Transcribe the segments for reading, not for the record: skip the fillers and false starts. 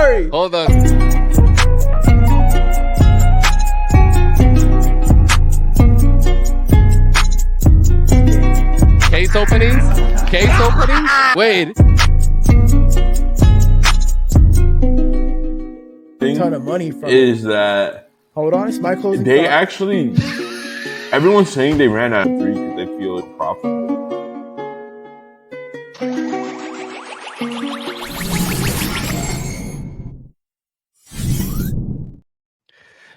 sorry. Hold on. Case openings? Case openings? Wait. A ton of money from is it. that Hold on, it's my closing they thought. actually, everyone's saying they ran out of 3 because they feel it's profitable.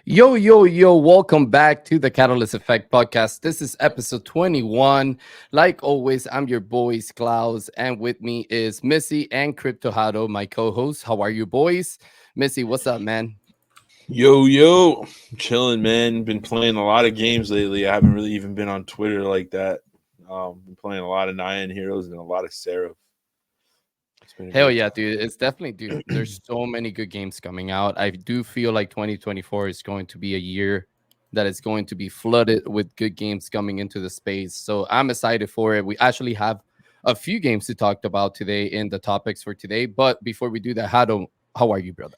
Yo, welcome back to the Catalyst Effect podcast. This is episode 21. Like always, I'm your boys, Klaus, and with me is Missy and Crypto Hado, my co-host. How are you, boys? Missy, what's up, man? Yo, chilling, man. Been playing a lot of games lately. I haven't really even been on Twitter like that. Been playing a lot of Nyan Heroes and a lot of Seraph. Hell yeah, dude. It's definitely, dude. There's so many good games coming out. I do feel like 2024 is going to be a year that is going to be flooded with good games coming into the space. So I'm excited for it. We actually have a few games to talk about today in the topics for today. But before we do that, how are you, brother?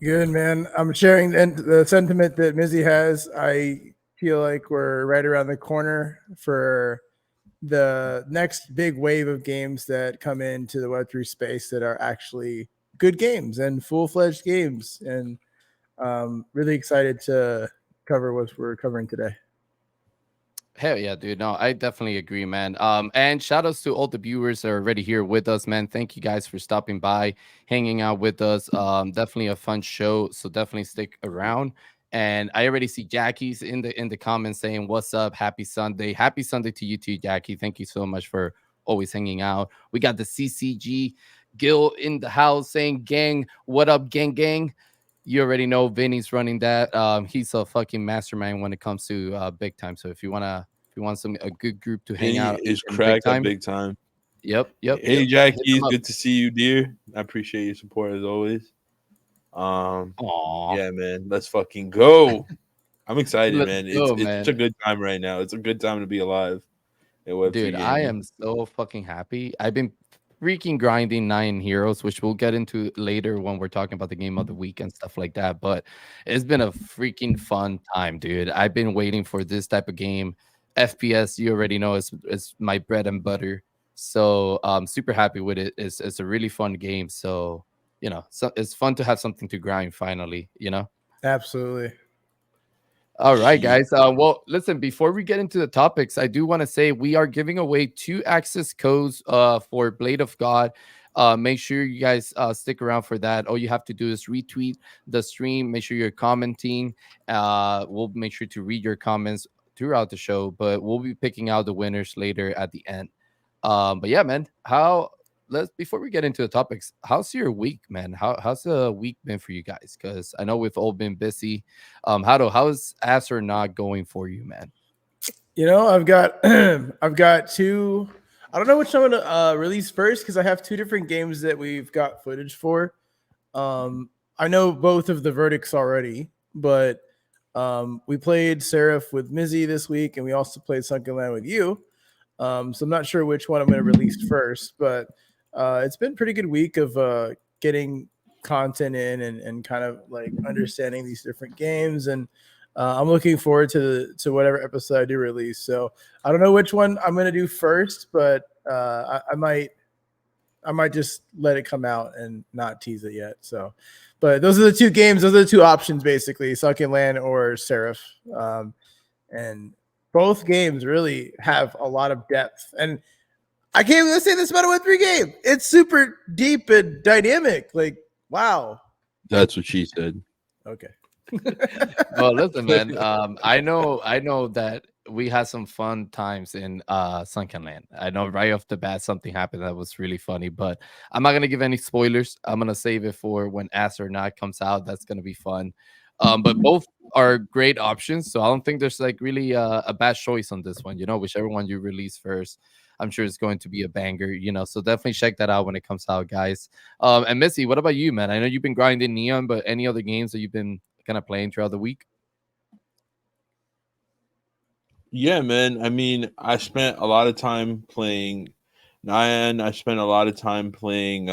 Good, man. I'm sharing the sentiment that Mizzy has. I feel like we're right around the corner for the next big wave of games that come into the Web3 space that are actually good games and full-fledged games. And really excited to cover what we're covering today. Hell yeah, dude. No, I definitely agree, man. And shout outs to all the viewers that are already here with us, man. Thank you guys for stopping by, hanging out with us. Definitely a fun show. So definitely stick around. And I already see Jackie's in the comments saying, "What's up? Happy Sunday. Happy Sunday to you too, Jackie. Thank you so much for always hanging out." We got the CCG Gil in the house saying, "Gang, what up, gang?" You already know Vinny's running that. He's a fucking mastermind when it comes to big time. So if you want a good group to hang Vinny out is in big cracked at time, big time. yep. Hey, Hit Jackie, them it's up. good to see you, dear. I appreciate your support as always. Aw, Yeah, man. Let's fucking go. I'm excited, let's man. It's go, it's such a man. good time right now. It's a good time to be alive in Web3 Dude, I gaming. am so fucking happy. I've been freaking grinding Nine Heroes, which we'll get into later when we're talking about the game of the week and stuff like that. But it's been a freaking fun time, dude. I've been waiting for this type of game. FPS, you already know, is my bread and butter. So I'm super happy with it. It's a really fun game. So, so it's fun to have something to grind finally. Absolutely. All right, Shit. guys. Well, listen, before we get into the topics, I do want to say we are giving away 2 access codes for Blade of God. Make sure you guys stick around for that. All you have to do is retweet the stream. Make sure you're commenting. We'll make sure to read your comments throughout the show, but we'll be picking out the winners later at the end. But yeah, man, let's before we get into the topics, how's your week, man? How's the week been for you guys? Because I know we've all been busy. How's Ass or Not going for you, man? I've got I've got two. I don't know which one to release first because I have two different games that we've got footage for. I know both of the verdicts already, but we played Seraph with Mizzy this week, and we also played Sunken Land with you. So I'm not sure which one I'm going to release first, but it's been a pretty good week of getting content in and kind of like understanding these different games, and I'm looking forward to whatever episode I do release. So I don't know which one I'm going to do first, but I might just let it come out and not tease it yet. So, but those are the two games. Those are the two options, basically, Sunken Land or Seraph. And both games really have a lot of depth. And I can't even say this about a Web3 game. It's super deep and dynamic. Like, wow. That's what she said. Okay. Well, listen, man. I know that we had some fun times in Sunken Land. I know right off the bat something happened that was really funny, but I'm not gonna give any spoilers. I'm gonna save it for when Ass or Not comes out. That's gonna be fun. But both are great options, so I don't think there's like really a bad choice on this one. Whichever one you release first, I'm sure it's going to be a banger. So definitely check that out when it comes out, guys. And Missy, what about you, man? I know you've been grinding Neon, but any other games that you've been kind of playing throughout the week? Yeah, man. I mean, I spent a lot of time playing Nyan. I spent a lot of time playing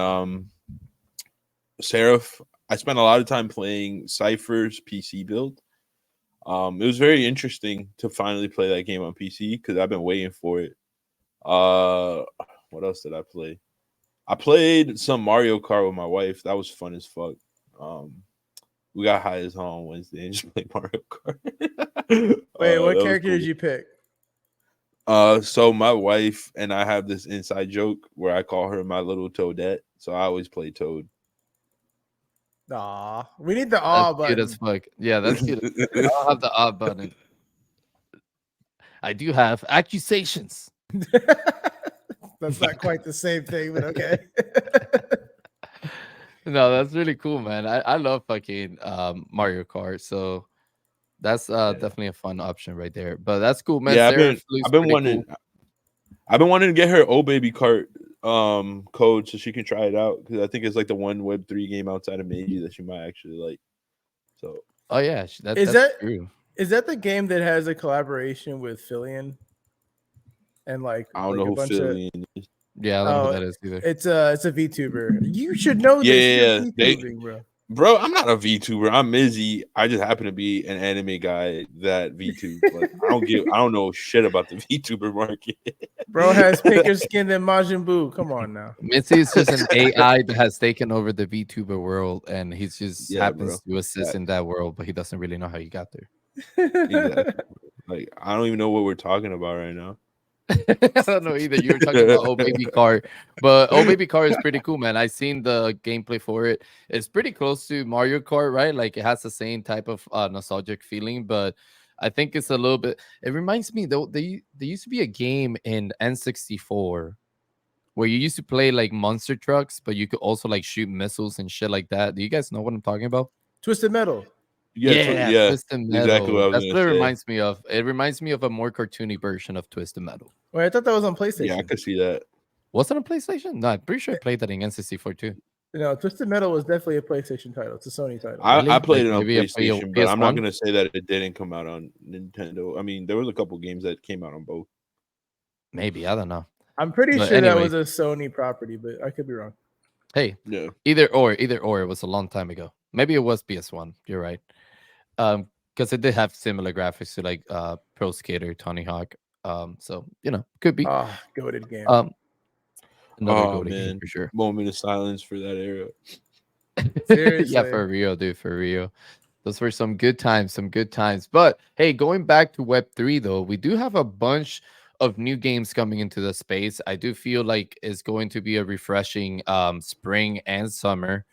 Seraph. I spent a lot of time playing Cypher's PC build. It was very interesting to finally play that game on PC because I've been waiting for it. What else did I play? I played some Mario Kart with my wife. That was fun as fuck. We got high as hell on Wednesday and just played Mario Kart. Wait, what That was character did cool. you pick? So my wife and I have this inside joke where I call her my little Toadette. So I always play Toad. Aw, we need the That's aw cute as button. fuck. Yeah, that's cute. I don't have the odd button. I do have accusations. That's not quite the same thing, but okay. No, that's really cool, man. I love fucking Mario Kart. So that's definitely a fun option right there. But that's cool, man. Yeah, Sarah I've Flu's been pretty wanting cool. I've been wanting to get her old baby cart code so she can try it out because I think it's like the one Web3 game outside of Meiji that she might actually like. So Oh yeah, Is that's that true. is that the game that has a collaboration with Fillion and like I don't like know a who bunch of Philly is. Yeah, I don't know who oh that is either. it's a VTuber. You should know Yeah, this. You're yeah, yeah. VTubing, bro. Bro, I'm not a VTuber. I'm Mizzy. I just happen to be an anime guy that VTube. Like I don't know shit about the VTuber market. Bro has pinker skin than Majin Buu. Come on now. Mitzi is just an AI that has taken over the VTuber world, and he just Yeah, happens bro. to assist in that world, but he doesn't really know how you got there. Exactly. Like I don't even know what we're talking about right now. I don't know either. You were talking about Oh Baby Car, but Oh Baby Car is pretty cool, man. I seen the gameplay for it. It's pretty close to Mario Kart, right? Like it has the same type of nostalgic feeling, but I think it's a little bit. It reminds me though. There used to be a game in N64 where you used to play like monster trucks, but you could also like shoot missiles and shit like that. Do you guys know what I'm talking about? Twisted Metal. Yeah, Yeah, Twisted exactly what Metal. I was That's gonna what it say. reminds me of. It reminds me of a more cartoony version of Twisted Metal. Wait, I thought that was on Yeah, I PlayStation. could see that. Was it on PlayStation? No, I'm pretty sure I played that in N64 too. No, Twisted Metal was definitely a PlayStation title. It's a Sony title. I Really? played Like it on maybe a PlayStation, but I'm not PS1? gonna say that it didn't come out on Nintendo. I mean, there was a couple games that came out on both. Maybe, I don't know. I'm pretty But sure that anyway, was a Sony property, but I could be wrong. hey, Yeah. either or, it was a long time ago. Maybe it was PS1. You're right. Because it did have similar graphics to like Pro Skater, Tony Hawk. So could be. Ah, goated game. Another Oh go to game man, for sure. moment of silence for that era. Seriously. Yeah, for real, dude, for real. Those were some good times, some good times. But hey, going back to Web3 though, we do have a bunch of new games coming into the space. I do feel like it's going to be a refreshing spring and summer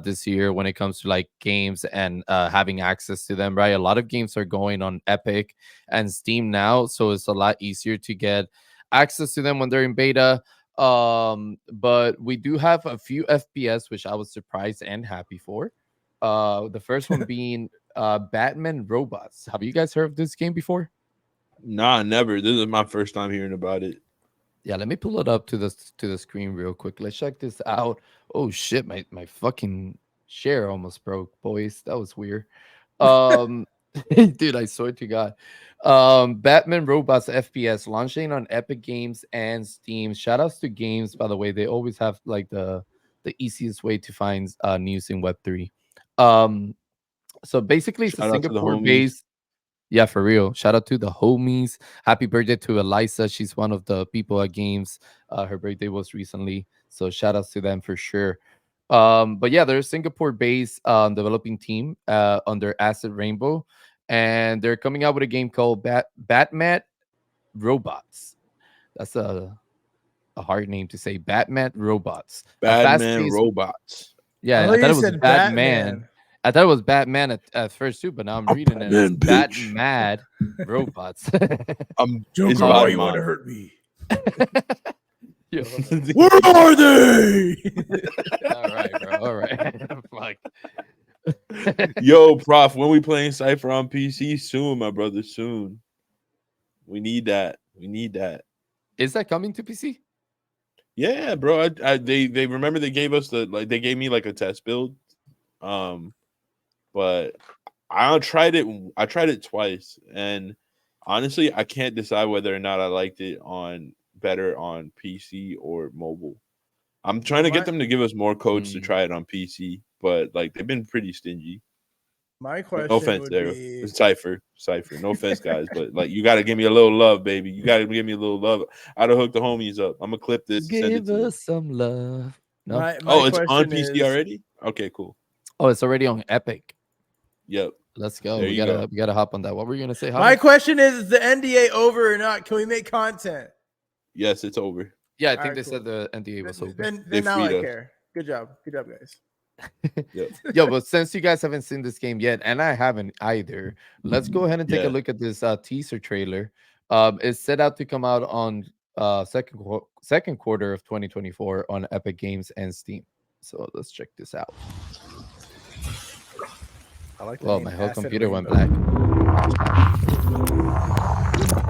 this year when it comes to like games and having access to them, right? A lot of games are going on Epic and Steam now, so it's a lot easier to get access to them when they're in beta. But we do have a few FPS, which I was surprised and happy for. The first one being Batman Robots. Have you guys heard of this game before? Nah, never. This is my first time hearing about it. Yeah, let me pull it up to the screen real quick. Let's check this out. Oh shit, my fucking share almost broke, boys. That was weird. Um dude, I swear to God. Batman Robots FPS launching on Epic Games and Steam. Shout outs to games, by the way. They always have like the easiest way to find news in Web3. Um so basically it's a Shout out to the Singapore homies. based. Yeah, for real. Shout out to the homies. Happy birthday to Eliza. She's one of the people at games. Her birthday was recently. So shout outs to them for sure. But yeah, they're a Singapore based developing team under Acid Rainbow. And they're coming out with a game called Batman Robots. That's a hard name to say. Batman Robots. A fast Badman paced. Robots. Yeah, thought I you thought it was said Batman. Batman. I thought it was Batman at first too, but now I'm reading it as Batman, bitch. Batmad Robots. It's Joker, why you want to Badman. hurt me? Yo, Where are they? all right, bro. All right. Fuck. Yo, Prof, when we playing Cypher on PC soon, my brother, soon. We need that. We need that. Is that coming to PC? Yeah, bro. They remember they gave us they gave me like a test build. But I tried it. I tried it twice, and honestly, I can't decide whether or not I liked it better on PC or mobile. I'm trying to get What? them to give us more codes to try it on PC. but like they've been pretty stingy. My No question offense would there. be Cypher. No offense, guys, but like you got to give me a little love, baby. You got to give me a little love. I'd have hooked the homies up. I'm gonna clip this. Send it Give to them. us some love. No. my Oh, it's on question PC is already. Okay, cool. Oh, it's already on Epic. Yep. Let's go. There We you gotta go. we gotta hop on that. What were you gonna say? my Javi? question is the NDA over or not? Can we make content? Yes, it's over. Yeah, I All think right, they cool. said the NDA was over. Then They now I freed us. care. Good job, guys. Yep. Yo, but since you guys haven't seen this game yet, and I haven't either, let's go ahead and take a Yeah. look at this teaser trailer. It's set out to come out on second quarter of 2024 on Epic Games and Steam. So let's check this out. I like Well, my whole computer went black.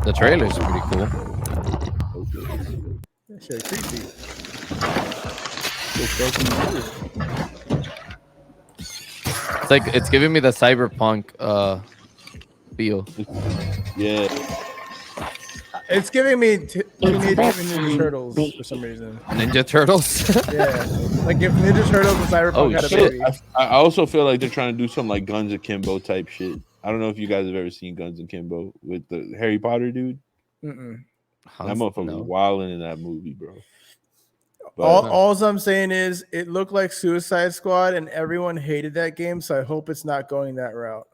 The trailer's pretty cool. Shit, creepy. It's like it's giving me the cyberpunk feel. Yeah. It's giving me Teenage Mutant Ninja Turtles for some reason. Ninja Turtles. Yeah, like if Ninja Turtles and Cyberpunk Oh, had a shit. baby. I also feel like they're trying to do some like Guns Akimbo type shit. I don't know if you guys have ever seen Guns Akimbo with the Harry Potter dude. Mm-mm. That motherfucker No. was wilding in that movie, bro. But All I'm saying is it looked like Suicide Squad, and everyone hated that game. So I hope it's not going that route.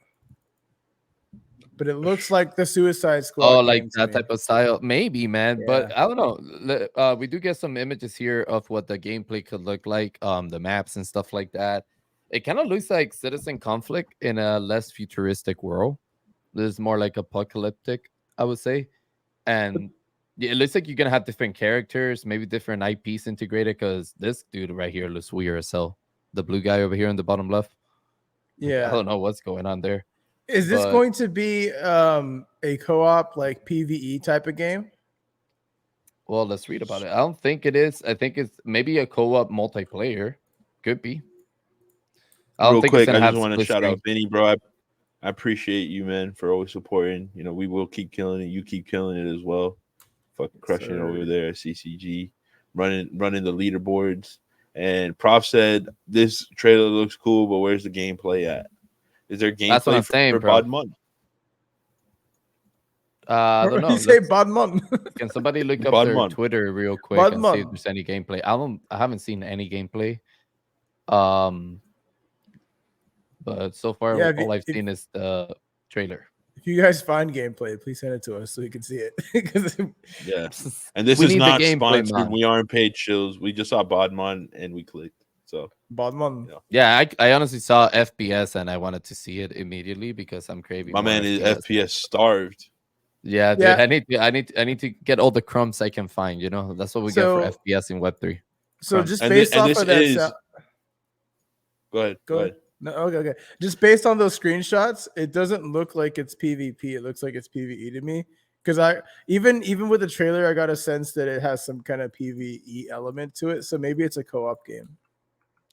But it looks like the Suicide Squad. Oh, like game to that me. type of style, maybe, man. Yeah. But I don't know. We do get some images here of what the gameplay could look like, the maps and stuff like that. It kind of looks like Citizen Conflict in a less futuristic world. This is more like apocalyptic, I would say. And it looks like you're gonna have different characters, maybe different IPs integrated. Because this dude right here looks weird as hell. The blue guy over here in the bottom left. I Yeah. don't know what's going on there. Is this but- going to be a co-op like PvE type of game? Well, let's read about it. I don't think it is. I think it's maybe a co-op multiplayer. Could be. I don't real think quick, it's gonna I have just want to split shout screen. out Vinny, bro. I appreciate you, man, for always supporting. You know, we will keep killing it. You keep killing it as well. Fucking crushing it over there at CCG, running the leaderboards. And Prof said this trailer looks cool, but where's the gameplay at? Is there gameplay That's what I'm saying, for bro. BadMad? I don't know. You say Badmon. Can somebody look up their BadMad. Twitter real quick and see if Badman. there's any gameplay? I haven't seen any gameplay. But so far Yeah, all I've seen is the trailer. If you guys find gameplay, please send it to us so we can see it. 'Cause Yeah. And this We is need the not gameplay, sponsored. man. We aren't paid shills. We just saw BadMad and we clicked. So Badmon. Yeah, I honestly saw FPS and I wanted to see it immediately because I'm craving. my more man is FPS. FPS starved. Yeah, dude. Yeah. I need to get all the crumbs I can find. You know, that's what we get So- for FPS in Web3. So Crumbs. just And based thi- and off this of that, is- Go ahead. Go ahead. No, okay. Just based on those screenshots, it doesn't look like it's PvP. It looks like it's PvE to me. Because I even with the trailer, I got a sense that it has some kind of PvE element to it. So maybe it's a co-op game,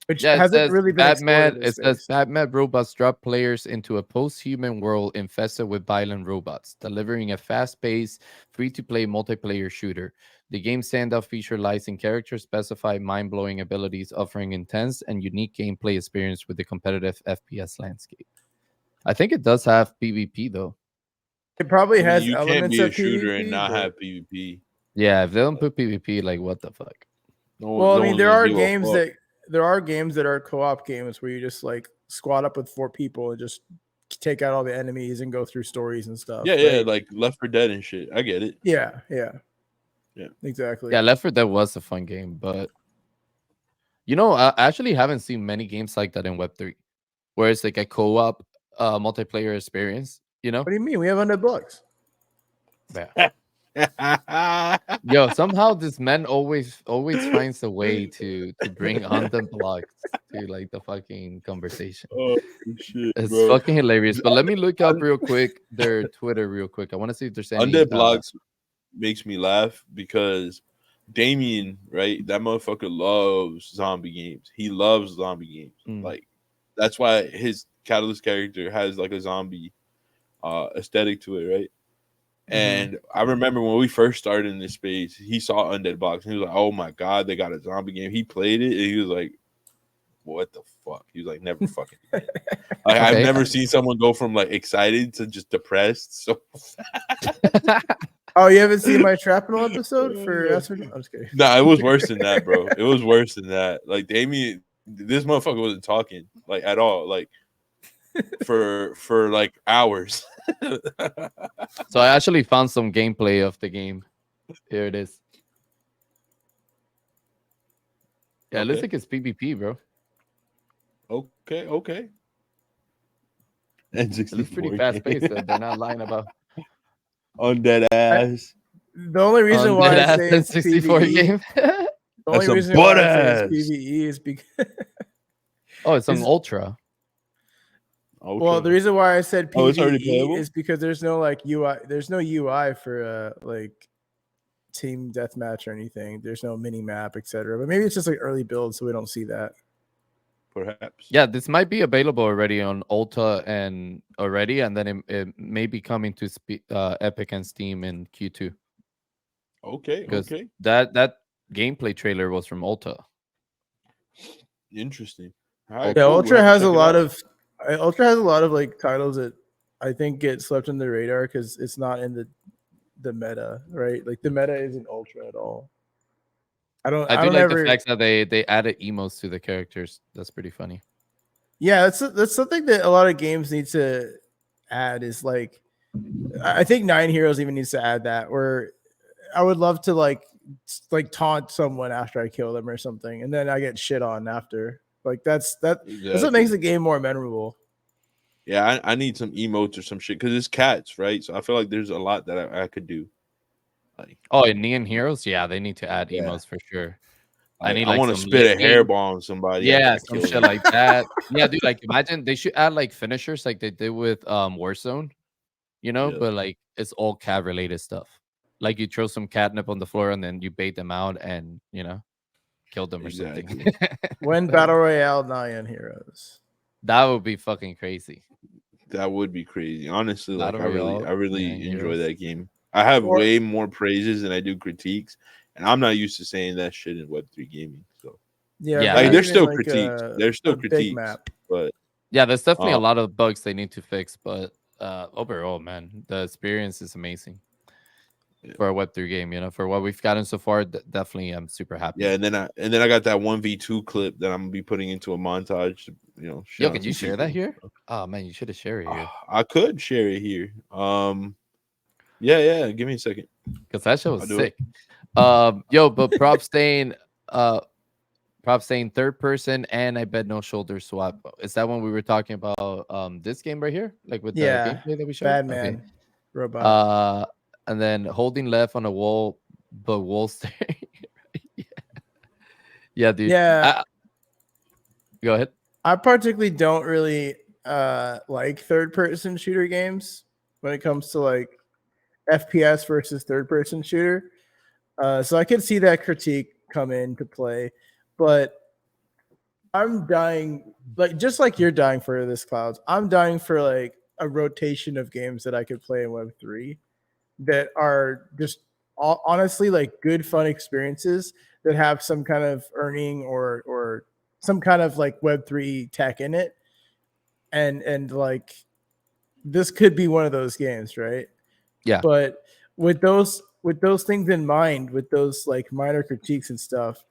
which Yeah, it hasn't says really been explored in It this says space. BadMadRobots drop players into a post-human world infested with violent robots, delivering a fast-paced, free-to-play multiplayer shooter. The game's standout feature lies in character-specified, mind-blowing abilities, offering intense and unique gameplay experience with the competitive FPS landscape. I think it does have PvP though. It probably I mean, has you can't elements be a of shooter PvP, and not but- have PvP. Yeah, if they don't put PvP, like what the fuck? Well, I mean, there are games that that are co-op games where you just like squad up with 4 people and just take out all the enemies and go through stories and stuff. yeah, right? like Left 4 Dead and shit. I get it. Yeah, Yeah. exactly. Yeah, Left 4 Dead was a fun game, but you know, I actually haven't seen many games like that in Web3, where it's like a co-op multiplayer experience. You know, What do you mean? We have Undead Blocks. yo, somehow this man always finds a way to bring on the blocks to like the fucking conversation. Oh shit, It's bro. fucking hilarious. But let me look up real quick their Twitter real quick. I want to see if there's any Undead Blocks makes me laugh because Damien, right? That motherfucker loves zombie games. He loves zombie games. Mm. Like that's why his Catalyst character has like a zombie aesthetic to it, right? And I remember when we first started in this space, he saw Undead Blocks and he was like, "Oh my god, they got a zombie game." He played it and he was like, what the fuck? He was like, never fucking again. Like, I've Okay. never seen someone go from like excited to just depressed. So Oh, you haven't seen my Shrapnel episode for Astro? I'm just kidding. nah, it was worse than that, bro. It was worse than that. Like Damien, this motherfucker wasn't talking like at all, like for like hours. So I actually found some gameplay of the game. Here it is. Yeah, it looks Okay. like it's PvP, bro. Okay. And It looks pretty fast paced. They're not lying about on that ass. The only reason on why that I ass say it's 64 PvE, game. the only That's a reason why I say butt-ass. it's PvE is because Oh, it's on Is- Ultra. well, the reason why I said Oh, it's already PvE playable? is because there's no like UI. There's no UI for like team deathmatch or anything. There's no mini map, etc. But maybe it's just like early build, so we don't see that. Perhaps. Yeah, this might be available already on Ultra and then it may be coming to Epic and Steam in Q2. Okay. Because Okay. that gameplay trailer was from Ultra. Interesting. All Yeah, right, Yeah, cool. Ultra We'll have has to a check it lot out. of Ultra has a lot of like titles that I think get swept under the radar because it's not in the meta, right? Like the meta isn't Ultra at all. I I do don't like ever. the fact that they added emotes to the characters. That's pretty funny. Yeah, that's something that a lot of games need to add. Is like, I think Nine Heroes even needs to add that. Where I would love to like taunt someone after I kill them or something, and then I get shit on after. Like that's what Exactly. makes the game more memorable. Yeah, I need some emotes or some shit because it's cats, right? So I feel like there's a lot that I could do. Like, Oh, and Nyan Heroes, yeah, they need to add Yeah. emotes for sure. I need I like want to some spit a licking. hairball on somebody after Yeah, I some kill shit them. like that. Yeah, dude, like imagine they should add like finishers like they did with Warzone, Yeah. but like it's all cat related stuff. Like you throw some catnip on the floor and then you bait them out and kill them or something. Exactly. When Battle Royale Nyan Heroes. That would be fucking crazy. That would be crazy. Honestly, like Battle Royale, I really yeah, enjoy Heroes. that game. I have Or- way more praises than I do critiques, and I'm not used to saying that shit in Web3 gaming. So Yeah, Yeah, maybe like there's even still like critiques. a- There's still a big critiques, map. but Yeah, there's definitely a Um, lot of bugs they need to fix, but overall, man, the experience is amazing Yeah. for a Web3 game. For what we've gotten so far, definitely I'm super happy. yeah, and then I got that 1v2 clip that I'm gonna be putting into a montage. To, Yo, shout could out you to share that people. here? Oh man, you should have shared it here I could share it here. Yeah. Give me a second. because that shit I'll was do it. sick. But prop saying third person, and I bet no shoulder swap. Is that when we were talking about this game right here, like with the Yeah, gameplay that we showed? Bad Okay. Man Robot. And then holding left on a wall, but wall staring. Yeah, dude. Yeah, Go ahead. I particularly don't really like third person shooter games when it comes to like FPS versus third person shooter. So I could see that critique come into play, but I'm dying like just like you're dying for this, Clouds. I'm dying for like a rotation of games that I could play in Web3 that are just honestly like good fun experiences that have some kind of earning or some kind of like Web3 tech in it, and like this could be one of those games, right? Yeah. But with those things in mind, with those like minor critiques and stuff,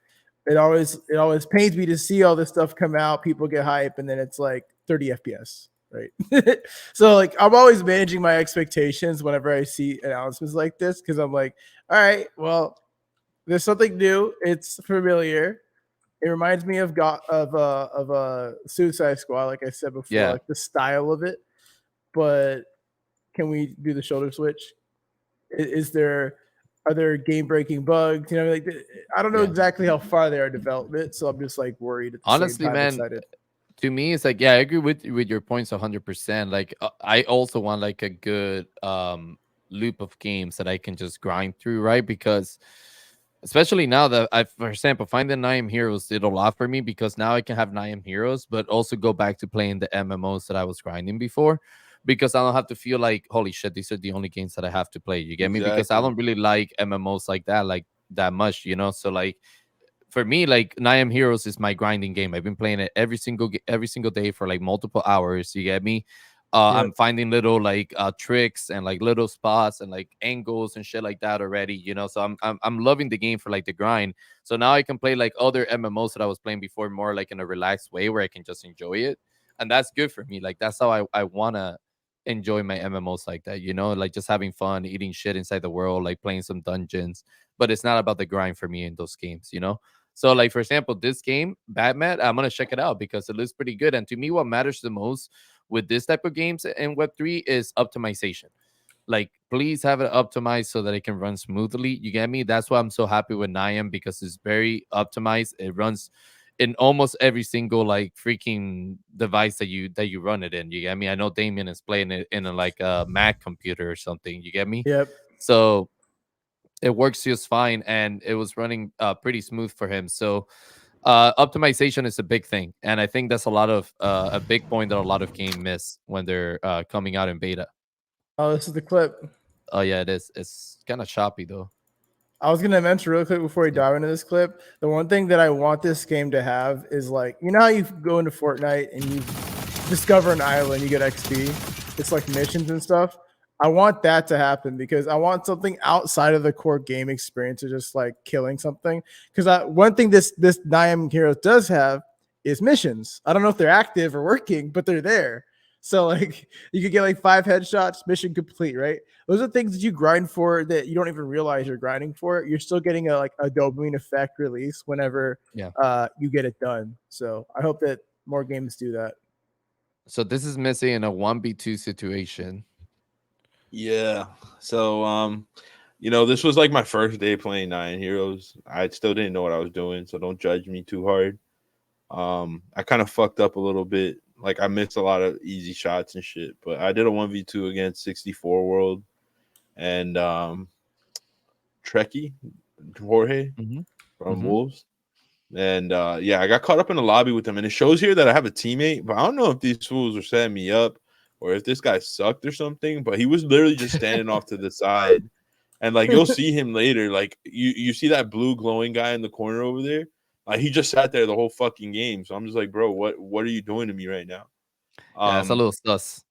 it always pains me to see all this stuff come out, people get hype, and then it's like 30 FPS, right? So like I'm always managing my expectations whenever I see announcements like this, because I'm like, all right, well, there's something new, it's familiar. It reminds me of Suicide Squad, like I said before, Yeah. like the style of it. But can we do the shoulder switch? Are there game breaking bugs? Like I don't know Yeah. exactly how far they are in development, so I'm just like worried at the Honestly, same time, man, excited. to me, it's like, yeah, I agree with your points 100%. Like, I also want like a good loop of games that I can just grind through, right? Because especially now that for example, finding Nyan Heroes did a lot for me because now I can have Nyan Heroes, but also go back to playing the MMOs that I was grinding before. Because I don't have to feel like, holy shit, these are the only games that I have to play. You get me? Because I Exactly. don't really like MMOs like that much, So like for me, like Nyan Heroes is my grinding game. I've been playing it every single day for like multiple hours. You get me? Yep. I'm finding little like tricks and like little spots and like angles and shit like that already. So I'm loving the game for like the grind. So now I can play like other MMOs that I was playing before more like in a relaxed way where I can just enjoy it, and that's good for me. Like that's how I wanna enjoy my MMOs like that. Like just having fun, eating shit inside the world, like playing some dungeons. But it's not about the grind for me in those games. So, like for example, this game, BadMad, I'm gonna check it out because it looks pretty good. And to me, what matters the most with this type of games in Web3 is optimization. Like, please have it optimized so that it can run smoothly. You get me? That's why I'm so happy with Nyan because it's very optimized. It runs in almost every single like freaking device that you run it in. You get me? I know Damien is playing it in like a Mac computer or something. You get me? Yep. So it works just fine, and it was running pretty smooth for him. So optimization is a big thing, and I think that's a big point that a lot of game miss when they're coming out in beta. Oh, this is the clip. Oh yeah, it is. It's kind of choppy though. I was gonna mention real quick before we dive into this clip. The one thing that I want this game to have is like, how you go into Fortnite and you discover an island, you get XP. It's like missions and stuff. I want that to happen because I want something outside of the core game experience of just like killing something. Because one thing this Nyan Heroes does have is missions. I don't know if they're active or working, but they're there. So like you could get like 5 headshots, mission complete, right? Those are things that you grind for that you don't even realize you're grinding for. You're still getting a dopamine effect release whenever you get it done. So I hope that more games do that. So this is missing in a 1v2 situation. Yeah. So this was like my first day playing Nyan Heroes. I still didn't know what I was doing, so don't judge me too hard. I kind of fucked up a little bit. Like I missed a lot of easy shots and shit, but I did a 1v2 against 64 World and Trekkie Jorge from Wolves. And I got caught up in the lobby with them, and it shows here that I have a teammate, but I don't know if these fools were setting me up or if this guy sucked or something. But he was literally just standing off to the side, and like you'll see him later. Like you see that blue glowing guy in the corner over there. He just sat there the whole fucking game. So I'm just like, bro, what are you doing to me right now? Yeah, it's a little sus.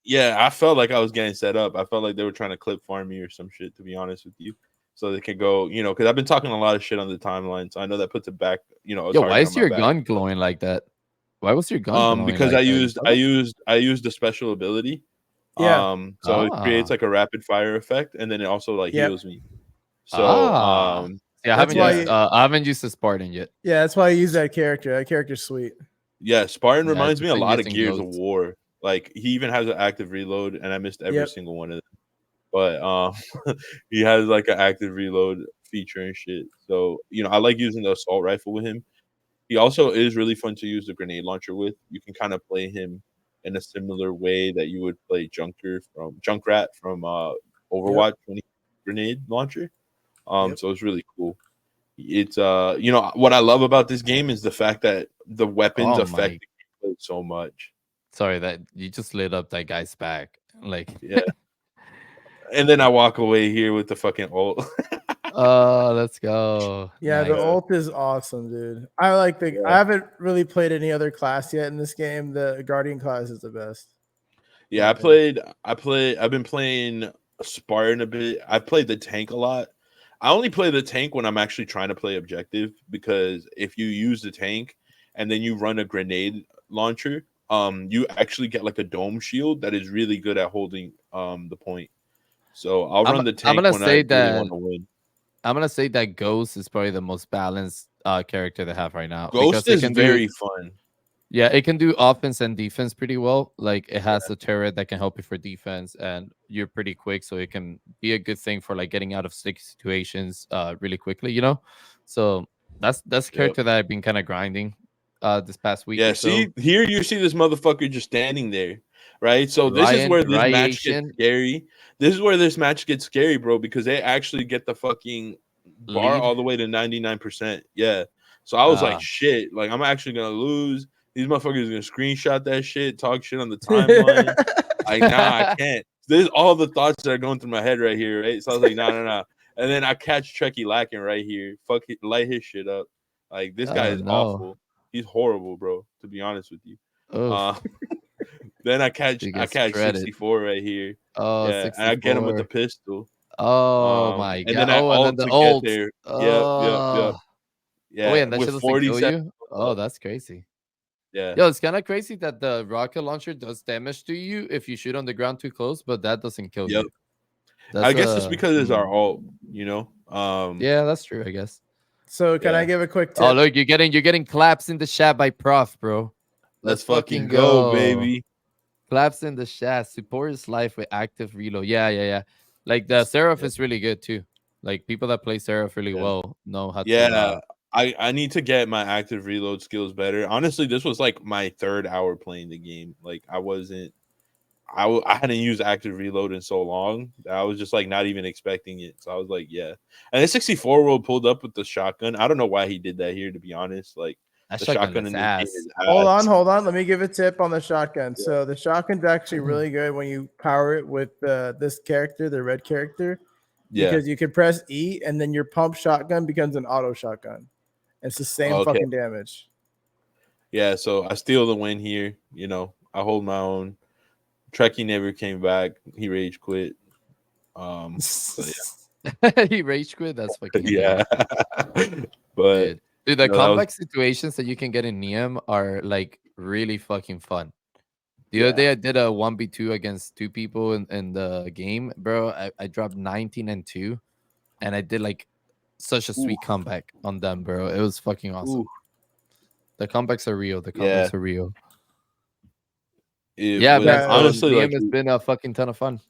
Yeah, I felt like I was getting set up. I felt like they were trying to clip farm me or some shit, to be honest with you. So they can go, because I've been talking a lot of shit on the timeline. So I know that puts it back, a Yo, target why is on my your back. gun glowing like that? Why was your gun glowing Because like I that? used a special ability. Yeah. So it creates like a rapid fire effect, and then it also like heals me. So yeah, I haven't used the Spartan yet. Yeah, that's why I use that character. That character's sweet. Yeah, Spartan Yeah, reminds me a lot of using Gears of goats. War. Like he even has an active reload, and I missed every single one of them. But he has like an active reload feature and shit. So I like using the assault rifle with him. He also is really fun to use the grenade launcher with. You can kind of play him in a similar way that you would play Junkrat from Overwatch when he grenade launcher. So it's really cool. It's what I love about this game is the fact that the weapons affect the gameplay so much. Sorry that you just lit up that guy's back. Like Yeah. And then I walk away here with the fucking ult. Oh, let's go. Yeah, Nice. the ult is awesome, dude. I haven't really played any other class yet in this game. The Guardian class is the best. Yeah, I've been playing Spartan a bit. I've played the tank a lot. I only play the tank when I'm actually trying to play objective, because if you use the tank and then you run a grenade launcher, you actually get like a dome shield that is really good at holding the point. So I'll run the tank when I really want to win. I'm gonna say that Ghost is probably the most balanced character they have right now. Ghost is very fun. Yeah, it can do offense and defense pretty well. Like it has a turret that can help you for defense, and you're pretty quick, so it can be a good thing for like getting out of sticky situations really quickly. So that's a character that I've been kind of grinding this past week. Yeah, or so. see here you see this motherfucker just standing there, right? So this is where this match gets scary. This is where this match gets scary, bro, because they actually get the fucking bar all the way to 99%. Yeah. So I was like, shit, like I'm actually gonna lose. These motherfuckers are gonna screenshot that shit, talk shit on the timeline. Like, nah, I can't. There's all the thoughts that are going through my head right here, right? So I was like, nah. And then I catch Trekkie lacking right here. Fuck it, light his shit up. Like this guy Oh is no. awful. He's horrible, bro. To be honest with you. Uh, Oof. then He I gets catch shredded. 64 right here. Oh, Yeah, and I get him with the 64. pistol. Oh my And god. then I Oh, and then ult the to get ult. there. Yep. Oh. Oh, wait, Yeah, and that with shit doesn't kill 47. you? Oh, that's crazy. Yeah. Yo, it's kind of crazy that the rocket launcher does damage to you if you shoot on the ground too close, but that doesn't kill Yep. you. I That's guess it's because it's our hmm. ult, Yeah, that's true, I guess. So can I Yeah. give a quick Oh, tip? look, you're getting claps in the chat by Prof, bro. Let's Let's fucking fucking go, go. baby. Claps in the chat. Support his life with active reload. Yeah. Like the Seraph is really good too. Like people that play Seraph really Yeah. well know how to. Yeah. I need to get my active reload skills better. Honestly, this was like my 3rd hour playing the game. Like I hadn't used active reload in so long that I was just like not even expecting it. So I was like, yeah. And the 64 world pulled up with the shotgun. I don't know why he did that here, to be honest. Like That the shotgun shotgun is in this game ass. is Hold ass. on. Let me give a tip on the shotgun. Yeah. So the shotgun's actually really good when you power it with this character, the red character, Yeah. because you can press E and then your pump shotgun becomes an auto shotgun. It's the same Okay. fucking damage. Yeah. So I steal the win here. I hold my own. Trekkie never came back. He rage quit. So He rage quit. That's fucking yeah. hilarious. But Dude, the that was comeback situations that you can get in Nyan are like really fucking fun. The other Yeah. day I did a 1v2 against 2 people in the game, bro. I dropped 19 and 2, and I did like such a ooh, sweet comeback on them, bro. It was fucking awesome. ooh, The comebacks are real. The yeah. comebacks are real. If Yeah, when man. Yeah. So honestly, Liam like has been a fucking ton of fun.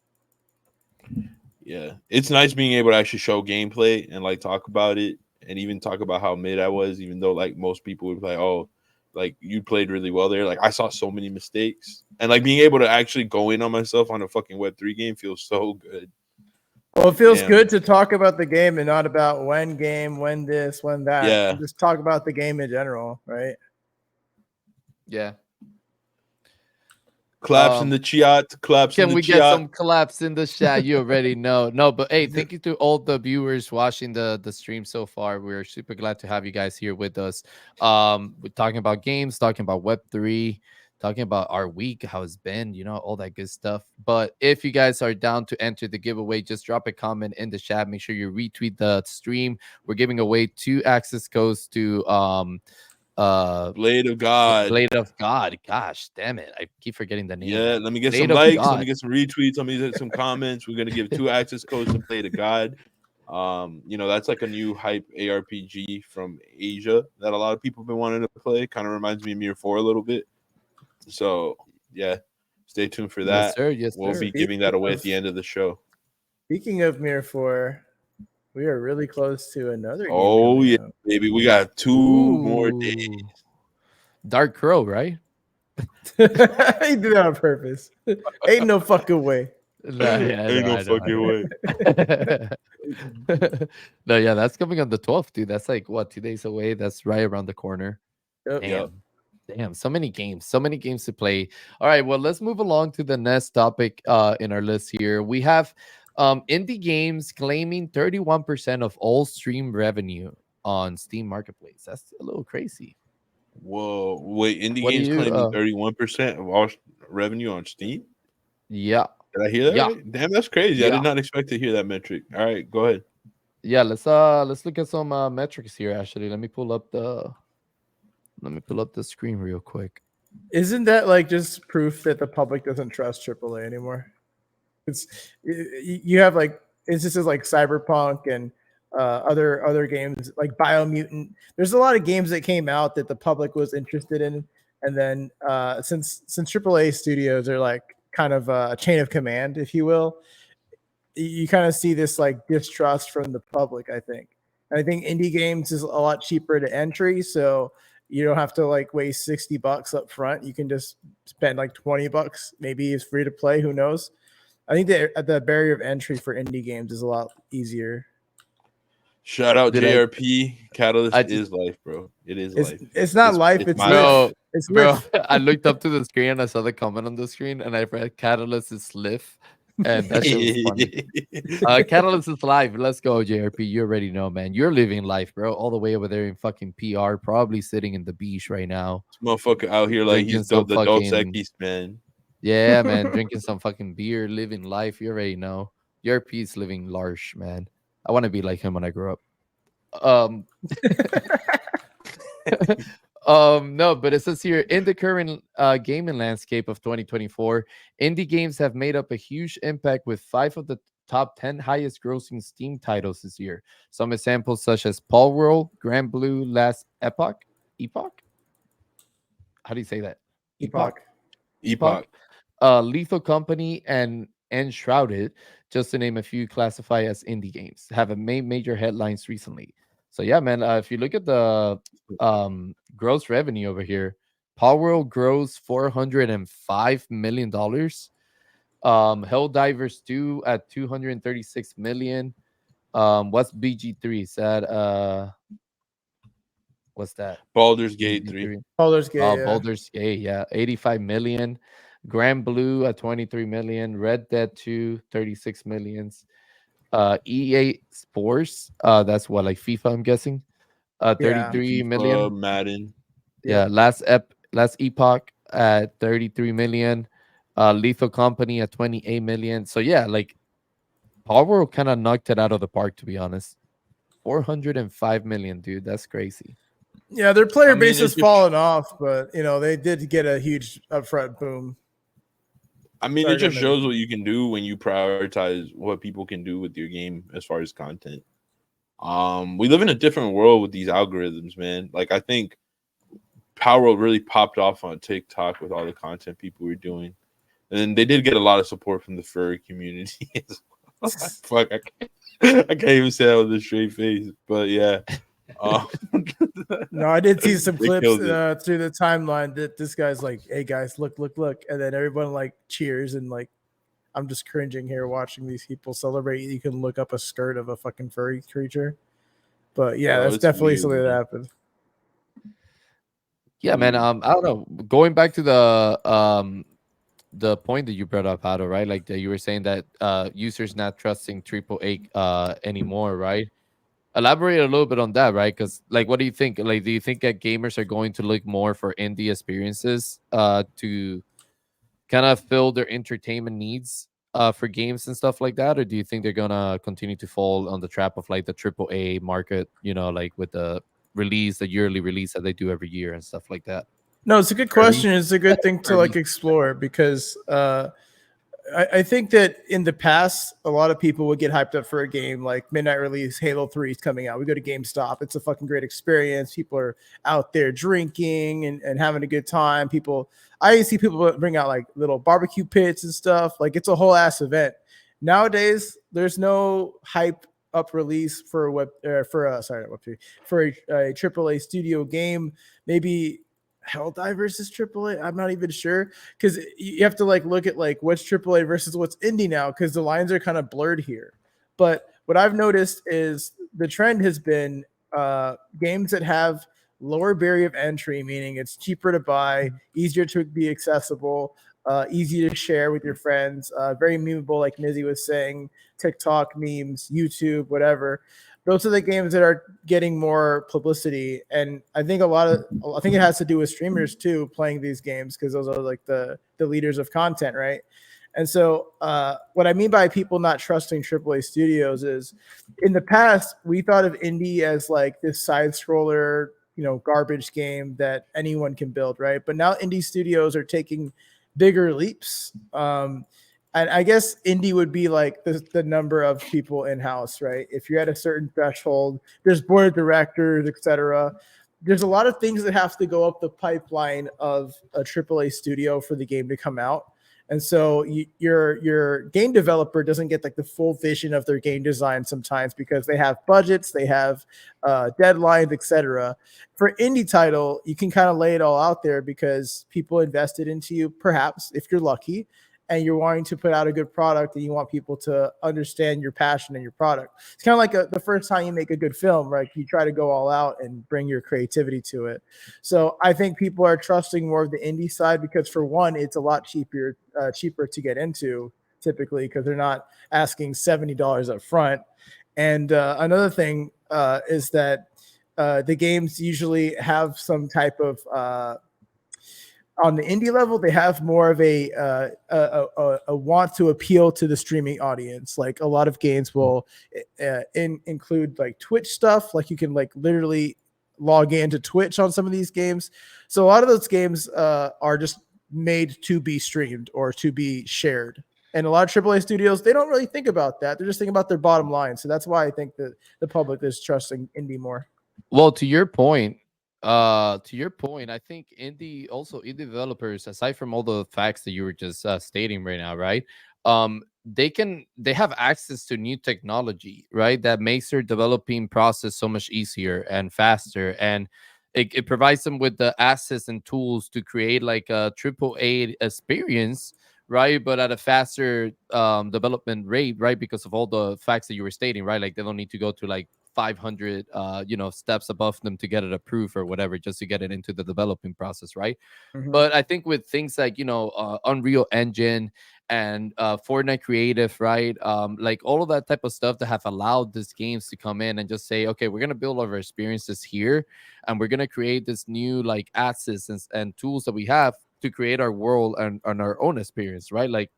yeah, it's nice being able to actually show gameplay and like talk about it and even talk about how mid I was, even though like most people would be like, oh, like you played really well there. Like I saw so many mistakes. And like being able to actually go in on myself on a fucking Web3 game feels so good. Well, it feels Damn. good to talk about the game and not about when game, when this, when that. Yeah. And just talk about the game in general, right? Yeah. Claps in the chat. Claps in Can the we get chat. some claps in the chat? You already know. No, but hey, thank you to all the viewers watching the stream so far. We're super glad to have you guys here with us. We're talking about games, talking about Web3, talking about our week, how it's been, all that good stuff. But if you guys are down to enter the giveaway, just drop a comment in the chat. Make sure you retweet the stream. We're giving away 2 access codes to Blade of God. Blade of God. Gosh, damn it. I keep forgetting the name. Yeah, let me get Blade some of likes. Let God. me get some retweets. Let me get some comments. We're gonna give 2 access codes to Blade of God. That's like a new hype ARPG from Asia that a lot of people have been wanting to play. Kind of reminds me of Mirror 4 a little bit. So yeah, stay tuned for that. Yes, sir. Yes, We'll sir. be giving that away at the end of the show. Speaking of Mirror 4, we are really close to another game. Oh coming yeah, out. baby. We got 2 more days. Ooh. Dark Crow, right? He did that on purpose. Ain't no fucking way. No, yeah, Ain't no I know. fucking way. No, yeah, that's coming on the 12th, dude. That's like what, 2 days away? That's right around the corner. Yep. Damn, so many games to play. All right, well, let's move along to the next topic in our list here. We have indie games claiming 31% of all stream revenue on Steam Marketplace. That's a little crazy. Whoa, wait! Indie What do games you, claiming 31% of all revenue on Steam. Yeah. Did I hear that? Yeah. Right? Damn, that's crazy. I Yeah. did not expect to hear that metric. All right, go ahead. Yeah, let's look at some metrics here. Actually, let me pull up the screen real quick. Isn't that like just proof that the public doesn't trust AAA anymore? You have like instances like Cyberpunk and other games like Biomutant. There's a lot of games that came out that the public was interested in, and then since AAA studios are like kind of a chain of command, if you will, you kind of see this like distrust from the public. I think indie games is a lot cheaper to entry, so you don't have to like waste $60 up front. You can just spend like $20. Maybe it's free to play. Who knows? I think the barrier of entry for indie games is a lot easier. Shout out Did JRP. Catalyst just- is life, bro. It is life. It's not life. It's my live. life. It's bro, live. I looked up to the screen and I saw the comment on the screen and I read Catalyst is live. And that shit was funny. Catalyst is live. Let's go, JRP. You already know, man. You're living life, bro. All the way over there in fucking PR, probably sitting in the beach right now, This motherfucker out here like drinking he's some the Dos fucking Equis, man. yeah, man, drinking some fucking beer, living life. You already know. JRP is living large, man. I want to be like him when I grow up. Um, no, but it says here in the current gaming landscape of 2024, indie games have made up a huge impact with 5 of the top 10 highest grossing Steam titles this year. Some examples such as Paul World, Grand Blue, Last Epoch. How do you say that? Epoch. Epoch. Lethal Company, and Enshrouded, just to name a few, classify as indie games, have a major headlines recently. So yeah, man, if you look at the gross revenue over here, Power World grows $405 million. Helldivers 2 at 236 million. What's BG3? Is that what's that? Baldur's Gate 3. Baldur's Gate, yeah. Baldur's Gate, yeah, 85 million. Grand Blue at 23 million. Red Dead 2, 36 millions. EA Sports, that's what, like FIFA, I'm guessing. 33 million. Madden. Yeah, last Epoch at 33 million. Lethal Company at 28 million. So yeah, like Power World kind of knocked it out of the park, to be honest. 405 million, dude. That's crazy. Yeah, their player I mean, base it's has just- fallen off, but they did get a huge upfront boom. I mean, Sorry, it just go ahead. shows what you can do when you prioritize what people can do with your game as far as content. We live in a different world with these algorithms, man. Like, I think Power World really popped off on TikTok with all the content people were doing. And they did get a lot of support from the furry community as well. Fuck, I can't even say that with a straight face. But yeah. No, I did see some They clips killed it. through the timeline that this guy's like, "Hey guys, look, and then everyone like cheers and like, I'm just cringing here watching these people celebrate. You can look up a skirt of a fucking furry creature, but yeah, Bro, that's it's definitely weird, something that man. happened. Yeah, man. I don't know. Going back to the point that you brought up, Hado, right? Like you were saying that users not trusting AAA anymore, right? Elaborate a little bit on that, right? Because like, what do you think? Like, do you think that gamers are going to look more for indie experiences to kind of fill their entertainment needs for games and stuff like that, or do you think they're gonna continue to fall on the trap of like the AAA market? Like with the yearly release that they do every year and stuff like that. No, it's a good question. It's a good thing to like explore because I think that in the past, a lot of people would get hyped up for a game like midnight release, Halo 3 is coming out. We go to GameStop. It's a fucking great experience. People are out there drinking and having a good time. I see people bring out like little barbecue pits and stuff. Like it's a whole ass event. Nowadays, there's no hype up release for a AAA studio game. Maybe Helldivers versus AAA. I'm not even sure because you have to like look at like what's AAA versus what's indie now because the lines are kind of blurred here. But what I've noticed is the trend has been games that have lower barrier of entry, meaning it's cheaper to buy, easier to be accessible, easy to share with your friends, very memeable, like Nizzy was saying, TikTok memes, YouTube, whatever. Those are the games that are getting more publicity, and I think it has to do with streamers too playing these games because those are like the leaders of content, right? And so, what I mean by people not trusting AAA studios is, in the past we thought of indie as like this side scroller, garbage game that anyone can build, right? But now indie studios are taking bigger leaps. And I guess indie would be like the number of people in house, right? If you're at a certain threshold, there's board of directors, etc. There's a lot of things that have to go up the pipeline of a AAA studio for the game to come out. And so your game developer doesn't get like the full vision of their game design sometimes because they have budgets, they have deadlines, etc. For indie title, you can kind of lay it all out there because people invested into you, perhaps if you're lucky, and you're wanting to put out a good product and you want people to understand your passion and your product. It's kind of like the first time you make a good film, right? You try to go all out and bring your creativity to it. So I think people are trusting more of the indie side because for one, it's a lot cheaper to get into typically because they're not asking $70 up front. And another thing is that the games usually have some type of on the indie level, they have more of a want to appeal to the streaming audience. Like a lot of games will include like Twitch stuff. Like you can like literally log into Twitch on some of these games. So a lot of those games are just made to be streamed or to be shared. And a lot of AAA studios, they don't really think about that. They're just thinking about their bottom line. So that's why I think that the public is trusting indie more. Well, to your point, I think indie developers, aside from all the facts that you were just stating right now, right? They have access to new technology, right? That makes their developing process so much easier and faster, and it provides them with the assets and tools to create like a triple A experience, right? But at a faster development rate, right? Because of all the facts that you were stating, right? Like they don't need to go to like 500 steps above them to get it approved or whatever, just to get it into the developing process, right? Mhm. But I think with things like Unreal Engine and Fortnite Creative, right? Like all of that type of stuff that have allowed these games to come in and just say, okay, we're gonna build our experiences here, and we're gonna create this new like assets and tools that we have to create our world and our own experience, right? Like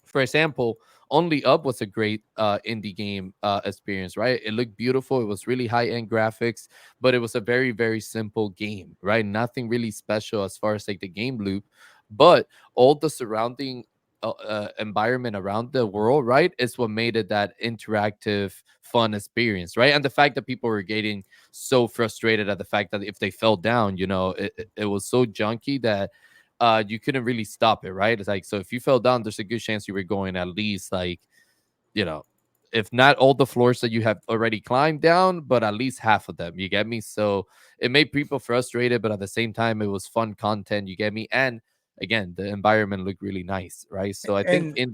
for example, Only Up was a great indie game experience, right? It looked beautiful. It was really high end graphics, but it was a very, very simple game, right? Nothing really special as far as like the game loop, but all the surrounding environment around the world, right, is what made it that interactive, fun experience, right? And the fact that people were getting so frustrated at the fact that if they fell down, it was so junky that you couldn't really stop it, right? It's like, so if you fell down, there's a good chance you were going at least like, you know, if not all the floors that you have already climbed down, but at least half of them. You get me? So it made people frustrated, but at the same time, it was fun content. You get me? And again, the environment looked really nice, right? So I think And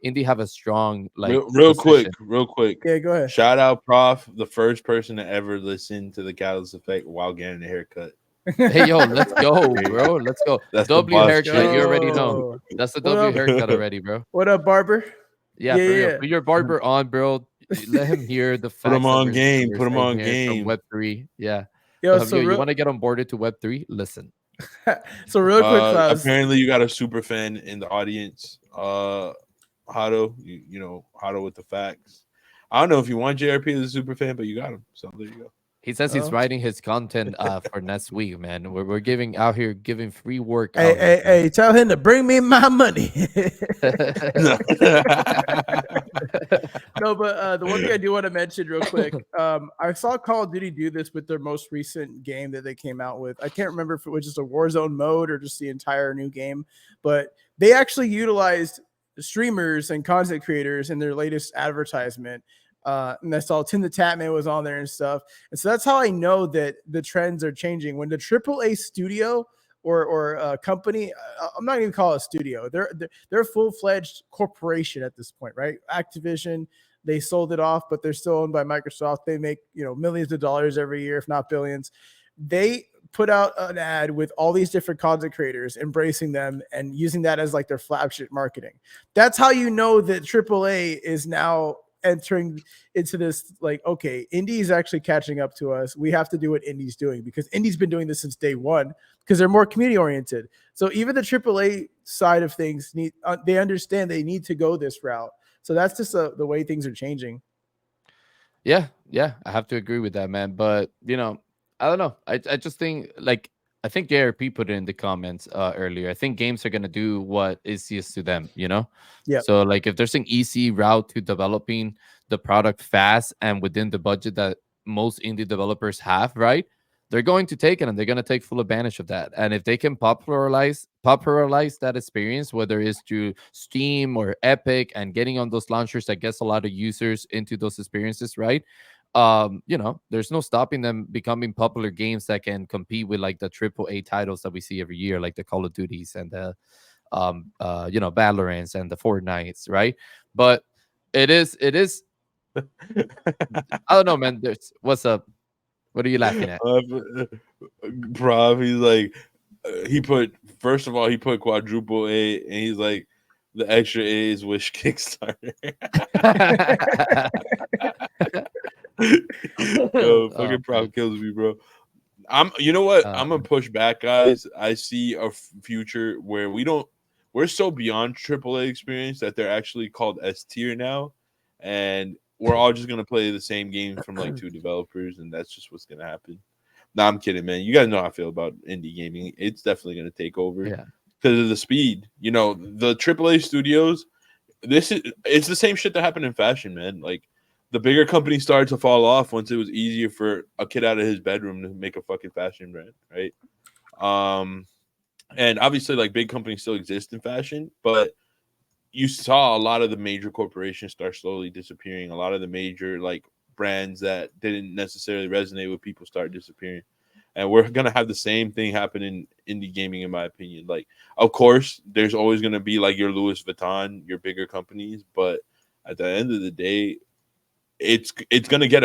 indie have a strong like Real quick, position. real quick. yeah, go ahead. Shout out Prof, the first person to ever listen to the Catalyst Effect while getting a haircut. Hey yo, let's go, bro. Let's go. That's the W boss haircut. chick. You already know. Go. That's the What W up? haircut already, bro. What up, Barber? Yeah, Yeah, for real. yeah. Put your barber on, bro. Let him hear the Put him facts that on we're, that game. we're Put him saying on here from game. Web3. Yeah. Yo, Yo, so you real, want to get onboarded to Web3? Listen. so real quick, Klaus. Apparently, you got a super fan in the audience. Hado, Hado with the facts. I don't know if you want JRP as a super fan, but you got him. So there you go. He says he's Oh. writing his content for next week, man. We're giving out here, giving free work Hey, out here. hey, tell him to bring me my money. No, but the one thing I do want to mention real quick, I saw Call of Duty do this with their most recent game that they came out with. I can't remember if it was just a Warzone mode or just the entire new game, but they actually utilized streamers and content creators in their latest advertisement. And I saw Tim the Tatman was on there and stuff. And so that's how I know that the trends are changing. When the AAA studio or a company, I'm not even call it a studio. They're a full-fledged corporation at this point, right? Activision, they sold it off, but they're still owned by Microsoft. They make millions of dollars every year, if not billions. They put out an ad with all these different content creators, embracing them and using that as like their flagship marketing. That's how you know that AAA is now entering into this, like, okay, indie is actually catching up to us. We have to do what indie's doing, because indie's been doing this since day one, because they're more community oriented. So even the AAA side of things they understand they need to go this route. So that's just the way things are changing. Yeah, I have to agree with that, man. But I don't know. I just think like I think JRP put it in the comments earlier. I think games are gonna do what is easiest to them, Yeah. So like if there's an easy route to developing the product fast and within the budget that most indie developers have, right? They're going to take it and they're going to take full advantage of that. And if they can popularize that experience, whether it's through Steam or Epic and getting on those launchers that gets a lot of users into those experiences, right? There's no stopping them becoming popular games that can compete with like the AAA titles that we see every year, like the Call of Duties and the Valorants and the Fortnites, right? But it is I don't know, man. What's up? What are you laughing at? Prof, he's like, he put quadruple A, and he's like, The extra A's wish Kickstarter. Yo, Oh fucking man. prop kills me, bro. You know what? Uh, I'm gonna push back, guys. I see a future where we're so beyond AAA experience that they're actually called S tier now, and we're all just gonna play the same game from like two developers, and that's just what's gonna happen. No, I'm kidding, man. You guys know how I feel about indie gaming. It's definitely gonna take over yeah. because of the speed. You know, the AAA studios, it's the same shit that happened in fashion, man. Like the bigger companies started to fall off once it was easier for a kid out of his bedroom to make a fucking fashion brand, right? Um, and obviously, like big companies still exist in fashion, but you saw a lot of the major corporations start slowly disappearing. A lot of the major like brands that didn't necessarily resonate with people start disappearing. And we're gonna have the same thing happen in indie gaming, in my opinion. Like, of course, there's always gonna be like your Louis Vuitton, your bigger companies, but at the end of the day, it's gonna get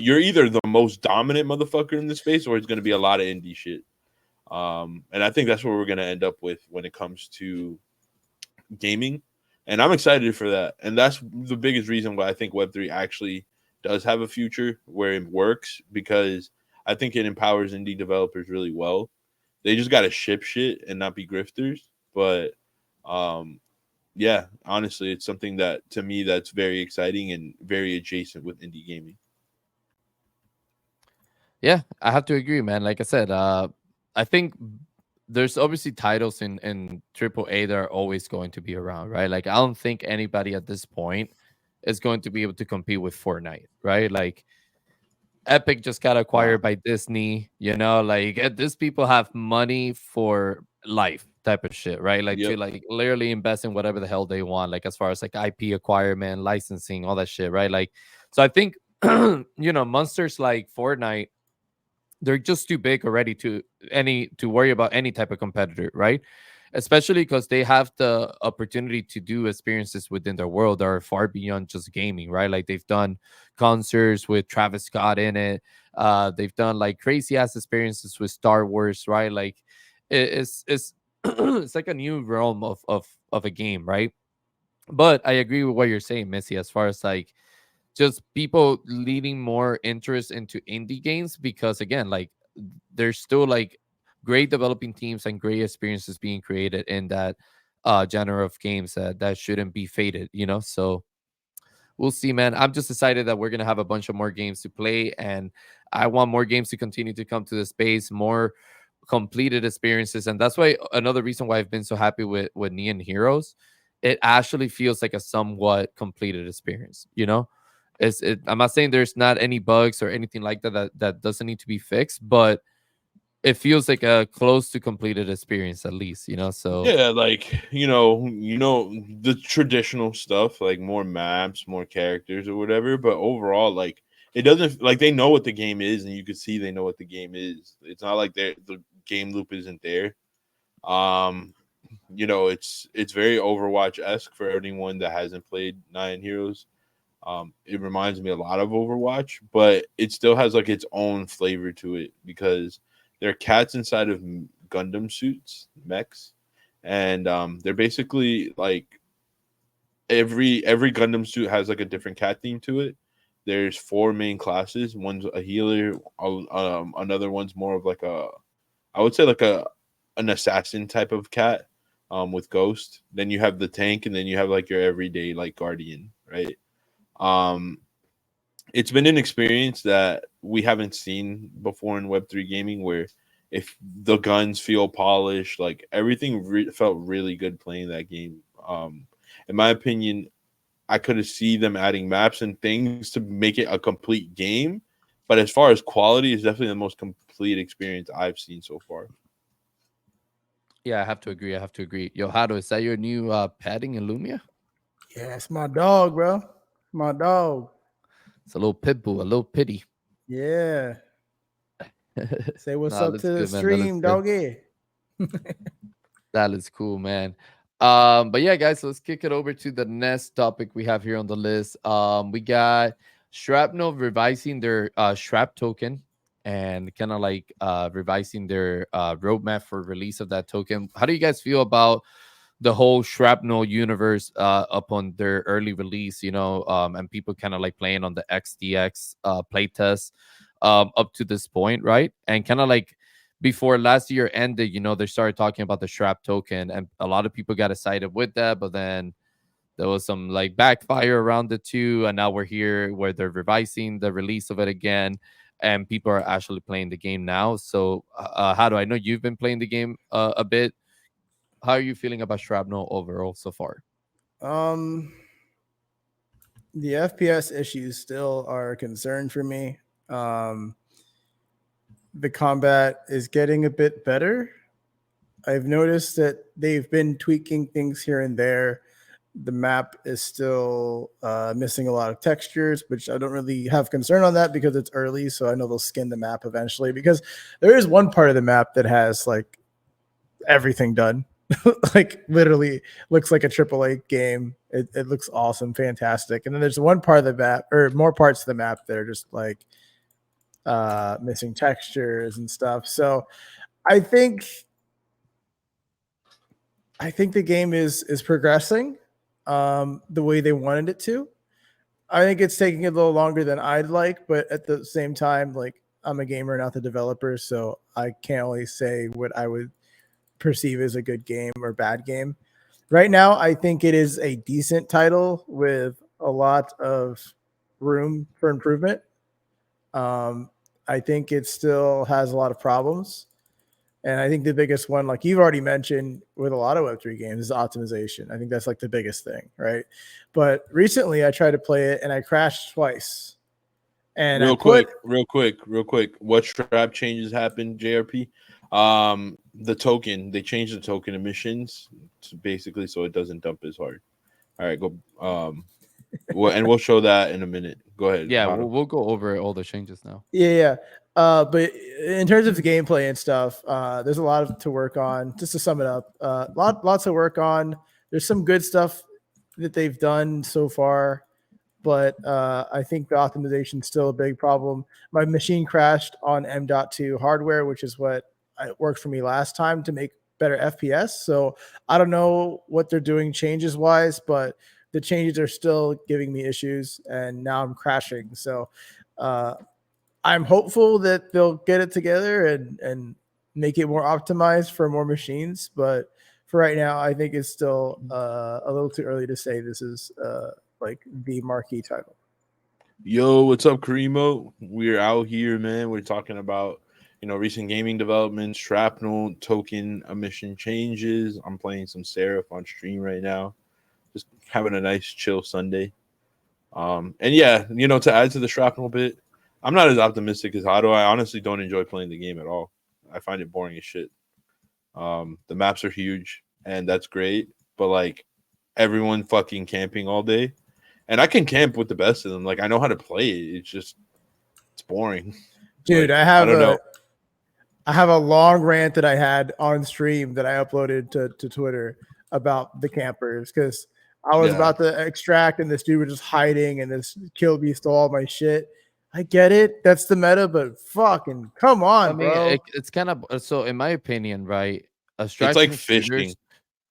you're either the most dominant motherfucker in the space, or it's gonna be a lot of indie shit. And I think that's what we're gonna end up with when it comes to gaming, and I'm excited for that. And that's the biggest reason why I think Web3 actually does have a future where it works, because I think it empowers indie developers really well. They just got to ship shit and not be grifters. But um, yeah, honestly, it's something that to me that's very exciting and very adjacent with indie gaming. Yeah, I have to agree, man. Like I said, I think there's obviously titles in AAA that are always going to be around, right? Like I don't think anybody at this point is going to be able to compete with Fortnite, right? Like Epic just got Nah. acquired by Disney, like these people have money for life type of shit, right? Like to Yep. like literally invest in whatever the hell they want, like as far as like IP acquirement, licensing, all that shit, right? Like, so I think monsters like Fortnite, they're just too big already to worry about any type of competitor, right? Especially because they have the opportunity to do experiences within their world that are far beyond just gaming, right? Like they've done concerts with Travis Scott in it. They've done like crazy ass experiences with Star Wars, right? Like it's it's like a new realm of a game, right? But I agree with what you're saying, Missy, as far as like just people leading more interest into indie games, because again, like there's still like great developing teams and great experiences being created in that genre of games that shouldn't be faded, so we'll see, man. I'm just excited that we're gonna have a bunch of more games to play, and I want more games to continue to come to the space, more completed experiences, and that's why another reason why I've been so happy with Nyan Heroes. It actually feels like a somewhat completed experience, I'm not saying there's not any bugs or anything like that doesn't need to be fixed, but it feels like a close to completed experience at least, so Yeah, like the traditional stuff, like more maps, more characters, or whatever. But overall, like it doesn't like they know what the game is, and you can see they know what the game is. It's not like the game loop isn't there. Um, it's very Overwatch esque for anyone that hasn't played Nine Heroes. It reminds me a lot of Overwatch, but it still has like its own flavor to it because there are cats inside of Gundam suits, mechs, and they're basically like every Gundam suit has like a different cat theme to it. There's four main classes. One's a healer. Another one's more of like I would say like an assassin type of cat, with Ghost. Then you have the tank, and then you have like your everyday like guardian, right? Um, it's been an experience that we haven't seen before in Web3 gaming, where if the guns feel polished, like everything felt really good playing that game. In my opinion, I could have see them adding maps and things to make it a complete game. But as far as quality, it's definitely the most complete experience I've seen so far. yeah, I have to agree. Yo, Hado, is that your new padding in Lumia? Yeah, it's my dog, bro. My dog. It's a little pit bull, a little pity. Yeah. Say what's Nah, up that's to the good, man. That looks stream, good. doggy. That is cool, man. But yeah, guys, let's kick it over to the next topic we have here on the list. We got Shrapnel revising their Shrap token and kind of like revising their roadmap for release of that token. How do you guys feel about the whole Shrapnel universe upon their early release, and people kind of like playing on the XDX playtest up to this point, right? And kind of like before last year ended, they started talking about the Shrap token, and a lot of people got excited with that, but then there was some like backfire around it too, and now we're here where they're revising the release of it again, and people are actually playing the game now. So, how do I know you've been playing the game a bit? How are you feeling about Shrapnel overall so far? Um, the FPS issues still are a concern for me. Um, the combat is getting a bit better. I've noticed that they've been tweaking things here and there. The map is still missing a lot of textures, which I don't really have concern on that because it's early. So I know they'll skin the map eventually. Because there is one part of the map that has like everything done, like literally looks like a AAA game. It looks awesome, fantastic. And then there's one part of the map, or more parts of the map that are just like missing textures and stuff. So I think I think the game is progressing the way they wanted it to. I think it's taking a little longer than I'd like, but at the same time, like I'm a gamer, not the developer, so I can't only say what I would perceive as a good game or bad game. Right now, I think it is a decent title with a lot of room for improvement. Um, I think it still has a lot of problems. And I think the biggest one, like you've already mentioned with a lot of Web3 games, is optimization. I think that's like the biggest thing, right? But recently I tried to play it and I crashed twice. And I Real put quick, real quick, real quick. What strap changes happened, JRP? The token, they changed the token emissions basically so it doesn't dump as hard. All right, go. And we'll show that in a minute. Go ahead, Yeah, we'll, Otto. we'll go over all the changes now. Yeah. But in terms of the gameplay and stuff, there's a lot to work on. Just to sum it up, lots to work on. There's some good stuff that they've done so far, but I think the optimization is still a big problem. My machine crashed on M.2 hardware, which is what worked for me last time to make better FPS. So I don't know what they're doing changes wise, but the changes are still giving me issues, and now I'm crashing. So uh, I'm hopeful that they'll get it together and make it more optimized for more machines. But for right now, I think it's still a little too early to say this is like the marquee title. Yo, what's up, Karimo? We're out here, man. We're talking about recent gaming developments, Shrapnel token emission changes. I'm playing some Seraph on stream right now, just having a nice chill Sunday. And yeah, to add to the Shrapnel bit, I'm not as optimistic as Otto. I honestly don't enjoy playing the game at all. I find it boring as shit. The maps are huge, and that's great, but like everyone fucking camping all day, and I can camp with the best of them. Like I know how to play it. It's boring. Dude, Like I don't know. I have a long rant that I had on stream that I uploaded to Twitter about the campers because I was Yeah, about to extract and this dude was just hiding and this kill me stole all my shit. I get it, that's the meta, but fucking come I on, mean, bro. it's kind of so, in my opinion, right? it's like Abstraction fishing. shooters.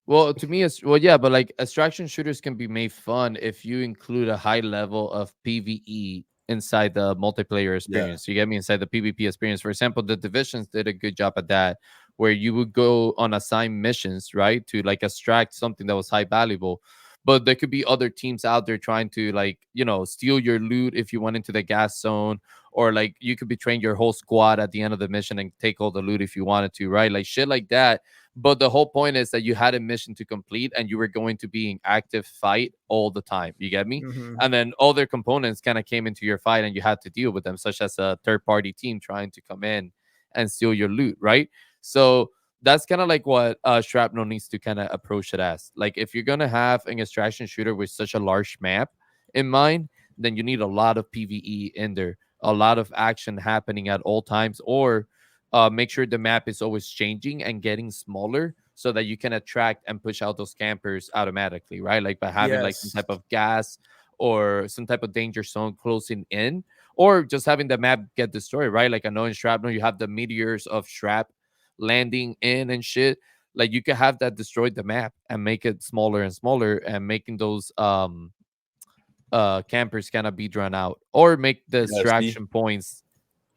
Well, to me, it's well, yeah, but like abstraction shooters can be made fun if you include a high level of PVE inside the multiplayer Yeah, experience. You get me inside the PvP experience. For example, the divisions did a good job at that, where you would go on assigned missions, right, to like extract something that was high valuable. But there could be other teams out there trying to like steal your loot if you went into the gas zone, or like you could betray your whole squad at the end of the mission and take all the loot if you wanted to, right? Like shit like that. But the whole point is that you had a mission to complete and you were going to be in active fight all the time. You get me? Mm-hmm. And then other components kind of came into your fight and you had to deal with them, such as a third party team trying to come in and steal your loot, right? So that's kind of like what Shrapnel needs to kind of approach it as. Like, if you're going to have an extraction shooter with such a large map in mind, then you need a lot of PvE in there, a lot of action happening at all times, or make sure the map is always changing and getting smaller so that you can attract and push out those campers automatically, right? Like by having like some Yes. type of gas or some type of danger zone closing in, or just having the map get destroyed, right? Like I know in Shrapnel you have the meteors of Shrap landing in and shit. Like you could have that destroy the map and make it smaller and smaller, and making those campers kind of be drawn out, or make the Yeah, see, extraction points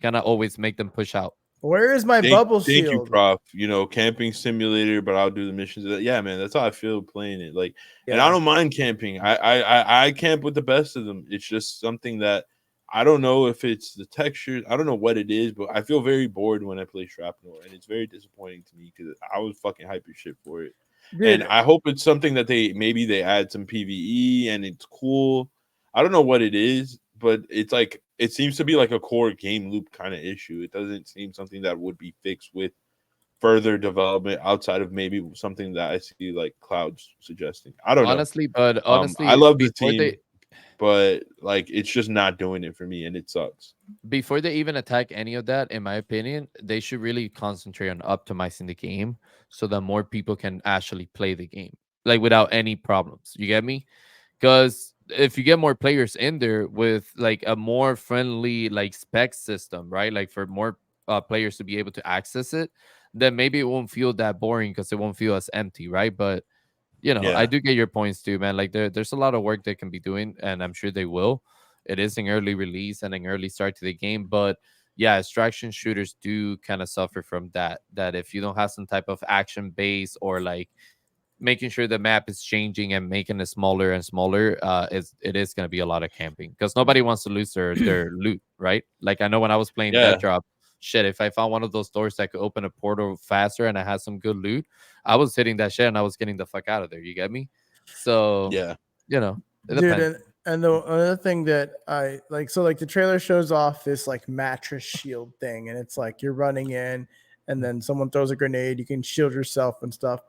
kind of always make them push out. Where is my thank, bubble thank you, shield? Prof. You know, camping simulator, but I'll do the missions. Yeah, man, that's how I feel playing it. Like, and I Yeah. don't mind camping. I camp with the best of them. It's just something that I don't know if it's the texture. I don't know what it is, but I feel very bored when I play Shrapnel, and it's very disappointing to me because I was fucking hyper shit for it. And Dude, I hope it's something that they add some PVE and it's cool. I don't know what it is, but it's like it seems to be like a core game loop kind of issue. It doesn't seem something that would be fixed with further development outside of maybe something that I see like Clouds suggesting. I don't know. Honestly, but I honestly, love the team, but like it's just not doing it for me, and it sucks. before they even attack any of that, in my opinion, they should really concentrate on optimizing the game so that more people can actually play the game, like without any problems. You get me? Because if you get more players in there with like a more friendly like spec system, right? Like for more players to be able to access it, then maybe it won't feel that boring because it won't feel as empty, right? But I Yeah, do get your points too, man. Like there's a lot of work they can be doing, and I'm sure they will. It is an early release and an early start to the game, but yeah, extraction shooters do kind of suffer from that. That if you don't have some type of action base, or like making sure the map is changing and making it smaller and smaller, it is going to be a lot of camping because nobody wants to lose their loot, right? Like I know when I was playing Dead yeah, Drop, shit, if I found one of those doors that could open a portal faster and I had some good loot, I was hitting that shit and I was getting the fuck out of there. You get me? So yeah, it dude, depends. and the another thing that I like, so like the trailer shows off this like mattress shield thing, and it's like you're running in, and then someone throws a grenade, you can shield yourself and stuff.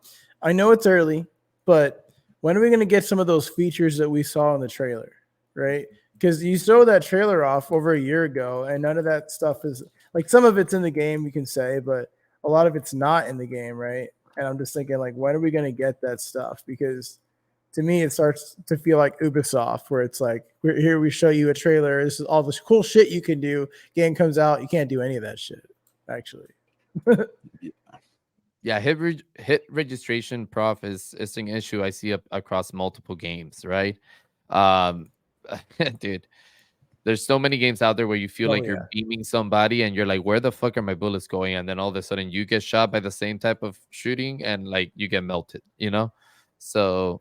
I know it's early, but when are we gonna get some of those features that we saw in the trailer, right? Because you showed that trailer off over a year ago, and none of that stuff is like, some of it's in the game, you can say, but a lot of it's not in the game, right? And I'm just thinking, like, when are we gonna get that stuff? Because to me, it starts to feel like Ubisoft, where it's like, here we show you a trailer. This is all this cool shit you can do. Game comes out, you can't do any of that shit, actually. Yeah, hit registration prof is an issue I see across multiple games, right? Um, dude, there's so many games out there where you feel Oh like you're yeah, beaming somebody and you're like, where the fuck are my bullets going? And then all of a sudden you get shot by the same type of shooting and like you get melted. So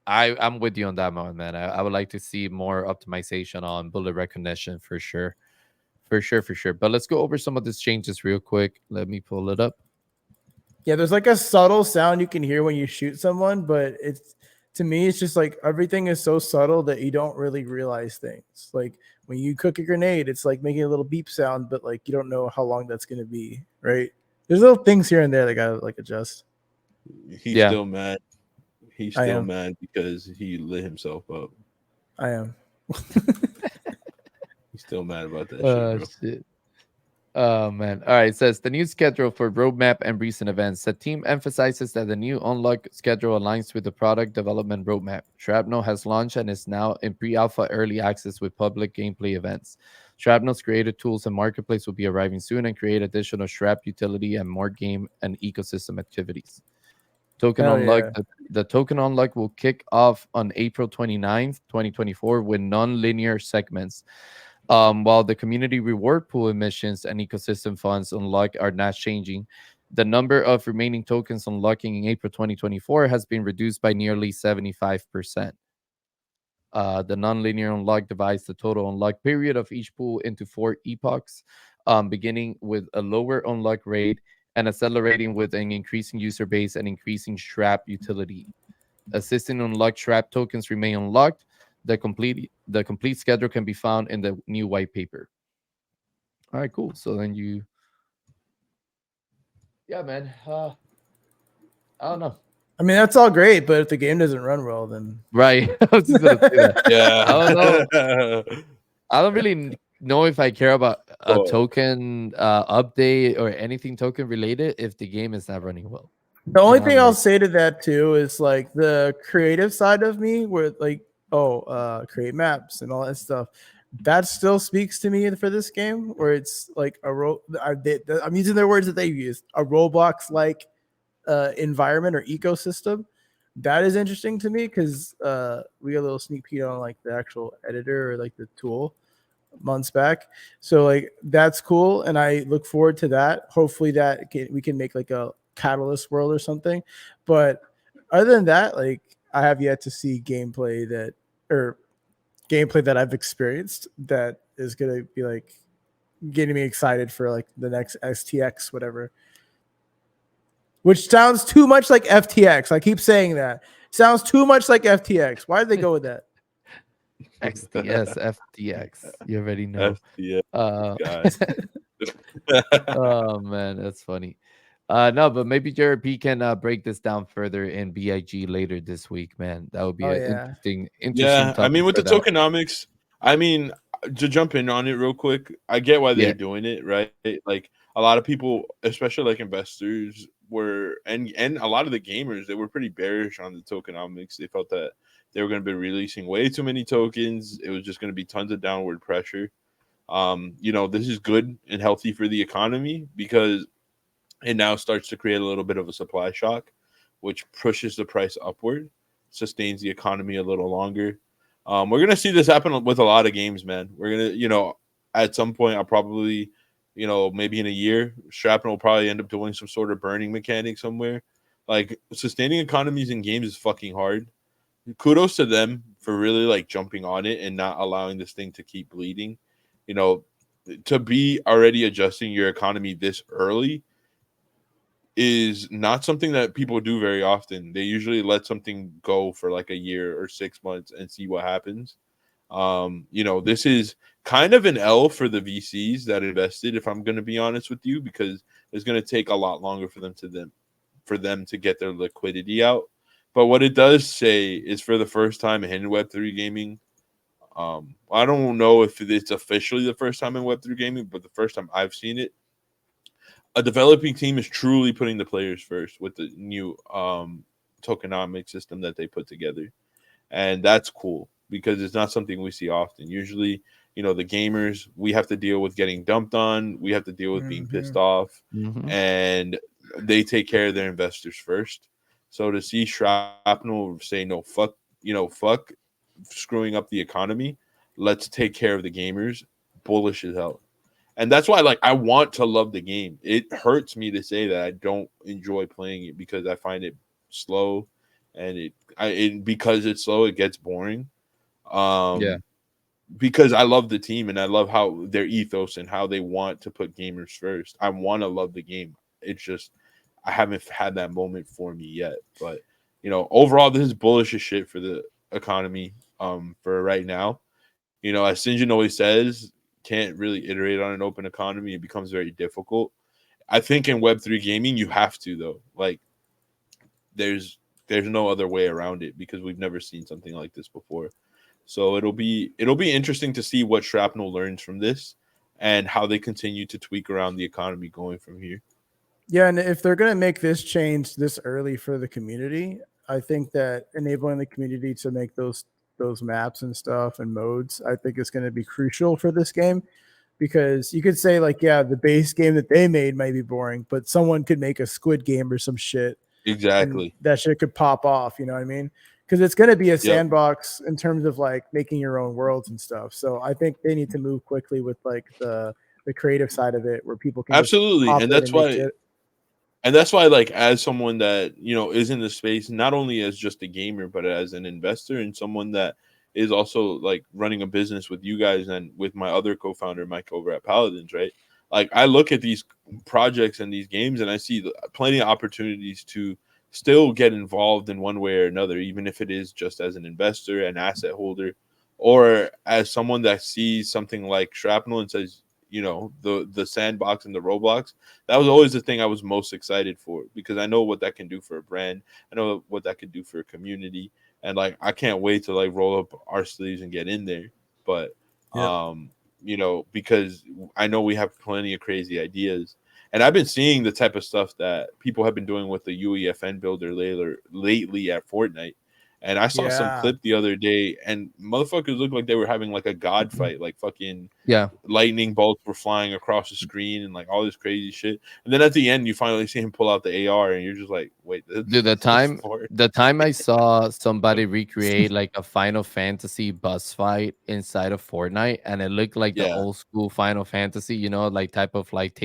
I'm with you on that one, man. I would like to see more optimization on bullet recognition for sure. For sure, for sure. But let's go over some of these changes real quick. Let me pull it up. yeah. There's like a subtle sound you can hear when you shoot someone, but it's, to me, it's just like everything is so subtle that you don't really realize things. Like when you cook a grenade, it's like making a little beep sound, but like you don't know how long that's gonna be, right? There's little things here and there that gotta like adjust. he's Yeah. still mad. He's I still am. mad because he lit himself up. I am. He's still mad about that shit, bro. Shit. Oh man. All right. It says the new schedule for roadmap and recent events. The team emphasizes that the new unlock schedule aligns with the product development roadmap. Shrapnel has launched and is now in pre-alpha early access with public gameplay events. Shrapnel's creative tools and marketplace will be arriving soon and create additional Shrap utility and more game and ecosystem activities. Token Hell unlock. yeah. The token unlock will kick off on April 29th, 2024 with non-linear segments. While the community reward pool emissions and ecosystem funds unlock are not changing, the number of remaining tokens unlocking in April 2024 has been reduced by nearly 75%. The nonlinear unlock divides the total unlock period of each pool into 4 epochs, beginning with a lower unlock rate and accelerating with an increasing user base and increasing Shrap utility. Assisting unlocked Shrap tokens remain unlocked. The complete schedule can be found in the new white paper. All right, cool. So then yeah, man. I don't know. I mean, that's all great, but if the game doesn't run well, then Right. I was just gonna say that. Yeah. I don't know. I don't really know if I care about a Boy. token update or anything token related if the game is not running well. the only You know, thing I'll like say to that too is like the creative side of me, where like, create maps and all that stuff. That still speaks to me for this game, where it's like I'm using their words that they use, a Roblox like environment or ecosystem. That is interesting to me because we got a little sneak peek on like the actual editor or like the tool months back. So like that's cool, and I look forward to that. Hopefully we can make like a catalyst world or something. But other than that, like I have yet to see or gameplay that I've experienced that is gonna be like getting me excited for like the next STX whatever. Which sounds too much like FTX. I keep saying that. Sounds too much like FTX. Why did they go with that? XDS, FTX. You already know. FTS Uh, guy. oh man, that's funny. No, but maybe JRP can break this down further in BIG later this week, man. That would be Oh an yeah. interesting Yeah, I topic mean, with for the that. tokenomics, I mean, to jump in on it real quick, I get why Yeah, they're doing it, right? Like a lot of people, especially like investors, were and a lot of the gamers, they were pretty bearish on the tokenomics. They felt that they were going to be releasing way too many tokens. It was just going to be tons of downward pressure. This is good and healthy for the economy because it now starts to create a little bit of a supply shock, which pushes the price upward, sustains the economy a little longer. We're gonna see this happen with a lot of games, man. We're gonna, at some point, I'll probably, maybe in a year, Shrapnel will probably end up doing some sort of burning mechanic somewhere. Like sustaining economies in games is fucking hard. Kudos to them for really like jumping on it and not allowing this thing to keep bleeding. You know, to be already adjusting your economy this early is not something that people do very often. They usually let something go for like a year or 6 months and see what happens. This is kind of an L for the VCs that invested, if I'm going to be honest with you, because it's going to take a lot longer for them to get their liquidity out. But what it does say is for the first time in Web3 gaming, I don't know if it's officially the first time in Web3 gaming, but the first time I've seen it, a developing team is truly putting the players first with the new tokenomic system that they put together. And that's cool because it's not something we see often. Usually, the gamers, we have to deal with getting dumped on, we have to deal with being pissed off, hmm and they take care of their investors first. So to see Shrapnel say no, fuck screwing up the economy, let's take care of the gamers, bullish as hell. And that's why, like, I want to love the game. It hurts me to say that I don't enjoy playing it because I find it slow, and because it's slow, it gets boring. yeah, Um, because I love the team and I love how their ethos and how they want to put gamers first. I want to love the game. It's just I haven't had that moment for me yet. But overall, this is bullish as shit for the economy. For right now, as Sinjin always says, can't really iterate on an open economy. It becomes very difficult. I think in Web3 gaming, you have to though. Like, there's no other way around it because we've never seen something like this before. So it'll be interesting to see what Shrapnel learns from this and how they continue to tweak around the economy going from here. Yeah, and if they're gonna make this change this early for the community, I think that enabling the community to make those maps and stuff and modes, I think is gonna be crucial for this game. Because you could say like, yeah, the base game that they made might be boring, but someone could make a Squid Game or some shit, and Exactly. that shit could pop off. You know what I mean? Because it's going to be a Yep. sandbox in terms of like making your own worlds and stuff. So I think they need to move quickly with like the creative side of it, where people can just Absolutely. hop And in that's and make why shit. like as someone that is in the space, not only as just a gamer but as an investor and someone that is also like running a business with you guys and with my other co-founder Mike over at Paladins, right? Like I look at these projects and these games and I see plenty of opportunities to still get involved in one way or another, even if it is just as an investor, an asset holder, or as someone that sees something like Shrapnel and says, the sandbox and the Roblox. That was always the thing I was most excited for because I know what that can do for a brand. I know what that could do for a community, and like I can't wait to like roll up our sleeves and get in there. But Yep. because I know we have plenty of crazy ideas, and I've been seeing the type of stuff that people have been doing with the UEFN builder lately at Fortnite, And I saw some Yeah. clip the other day, and motherfuckers looked like they were having like a god fight, like fucking Yeah, lightning bolts were flying across the screen and like all this crazy shit. And then at the end, you finally see him pull out the AR, and you're just like, wait, this, dude. The this is time for the time I saw somebody recreate like a Final Fantasy bus fight inside of Fortnite, and it looked like the yeah, old school Final Fantasy, like type of like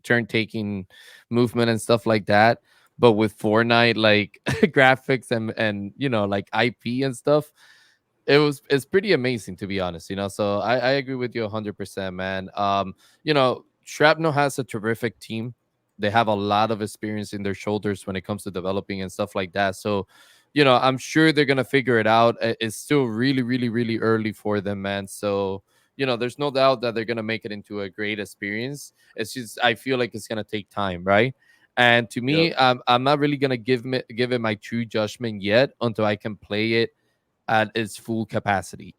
turn taking movement and stuff like that, but with Fortnite like graphics and like IP and stuff. It's pretty amazing, to be honest, so I agree with you 100%, man. Shrapnel has a terrific team. They have a lot of experience in their shoulders when it comes to developing and stuff like that. So I'm sure they're gonna figure it out. It's still really, really, really early for them, man. So there's no doubt that they're gonna make it into a great experience. It's just I feel like it's gonna take time, right? And to yep, me, I'm not really gonna give it my true judgment yet until I can play it at its full capacity.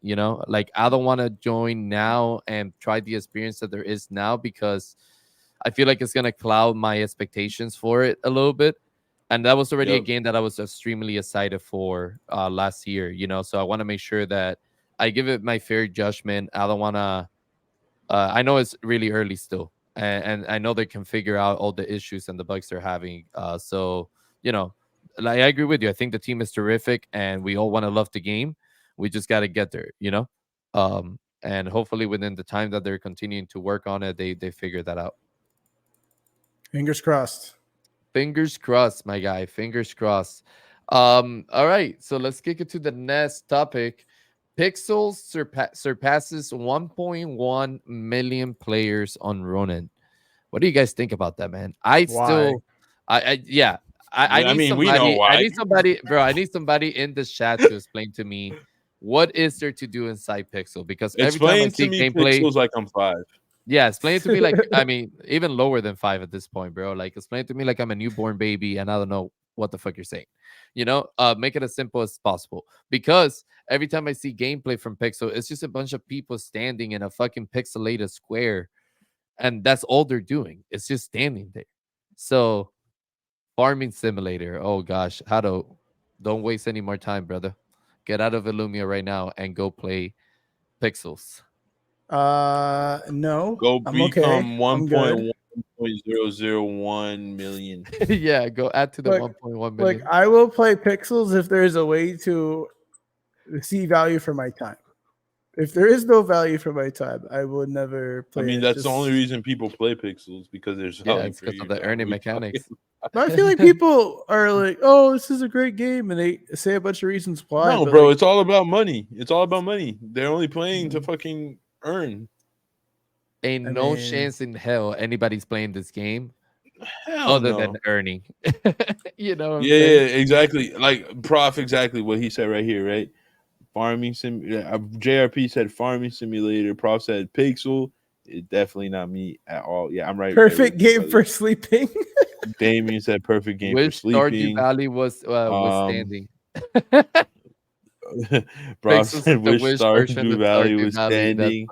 Like I don't want to join now and try the experience that there is now, because I feel like it's going to cloud my expectations for it a little bit. And that was already a yep, game that I was extremely excited for last year, so I want to make sure that I give it my fair judgment. I don't want to I know it's really early still, and I know they can figure out all the issues and the bugs they're having. So you know, like I agree with you. I think the team is terrific, and we all want to love the game. We just got to get there, and hopefully within the time that they're continuing to work on it, they figure that out. Fingers crossed. Fingers crossed, my guy. Fingers crossed. All right, so let's kick it to the next topic. Pixels surpasses 1.1 million players on Ronin. What do you guys think about that, man? Why? Yeah. I I need mean, we know somebody. I why. need somebody, bro. I need somebody in this chat to explain to me what is there to do inside Pixel, because every time I Explain to see me gameplay, pixels like I'm 5. yeah, explain it to me like, I mean, even lower than 5 at this point, bro. Like explain it to me like I'm a newborn baby and I don't know what the fuck you're saying. Make it as simple as possible. Because every time I see gameplay from Pixel, it's just a bunch of people standing in a fucking pixelated square, and that's all they're doing. It's just standing there. So farming simulator. Oh gosh, how to don't waste any more time, brother. Get out of Illumia right now and go play Pixels. No, Go I'm okay. become I'm good. 1.1.001 million. Yeah, go add to the Look, 1.1 look, million. I will play Pixels if there is a way to see value for my time. If there is no value for my time, I would never I play mean, it. that's the only Just, reason people play pixels, because there's Yeah, value it's for because of your the time. earning mechanics. but I feel like people are like, "Oh, this is a great game," and they say a bunch of reasons why. No, But bro, like, it's all about money. It's all about money. They're only playing to fucking earn. Ain't I no mean, chance in hell anybody's playing this game Hell other than no. earning. You know what I'm Yeah, yeah, saying? exactly. Like Prof, exactly what he said right here, right? Farming sim. JRP said farming simulator. Prof said pixel. It's definitely not me at all. Yeah, I'm right there with perfect you, game brother. for sleeping. Damien said perfect game for Wish Stardew sleeping. Valley was Um, standing. Prof Pixels is said the wish Wish version Stardew of Valley Stardew was Valley. That's standing.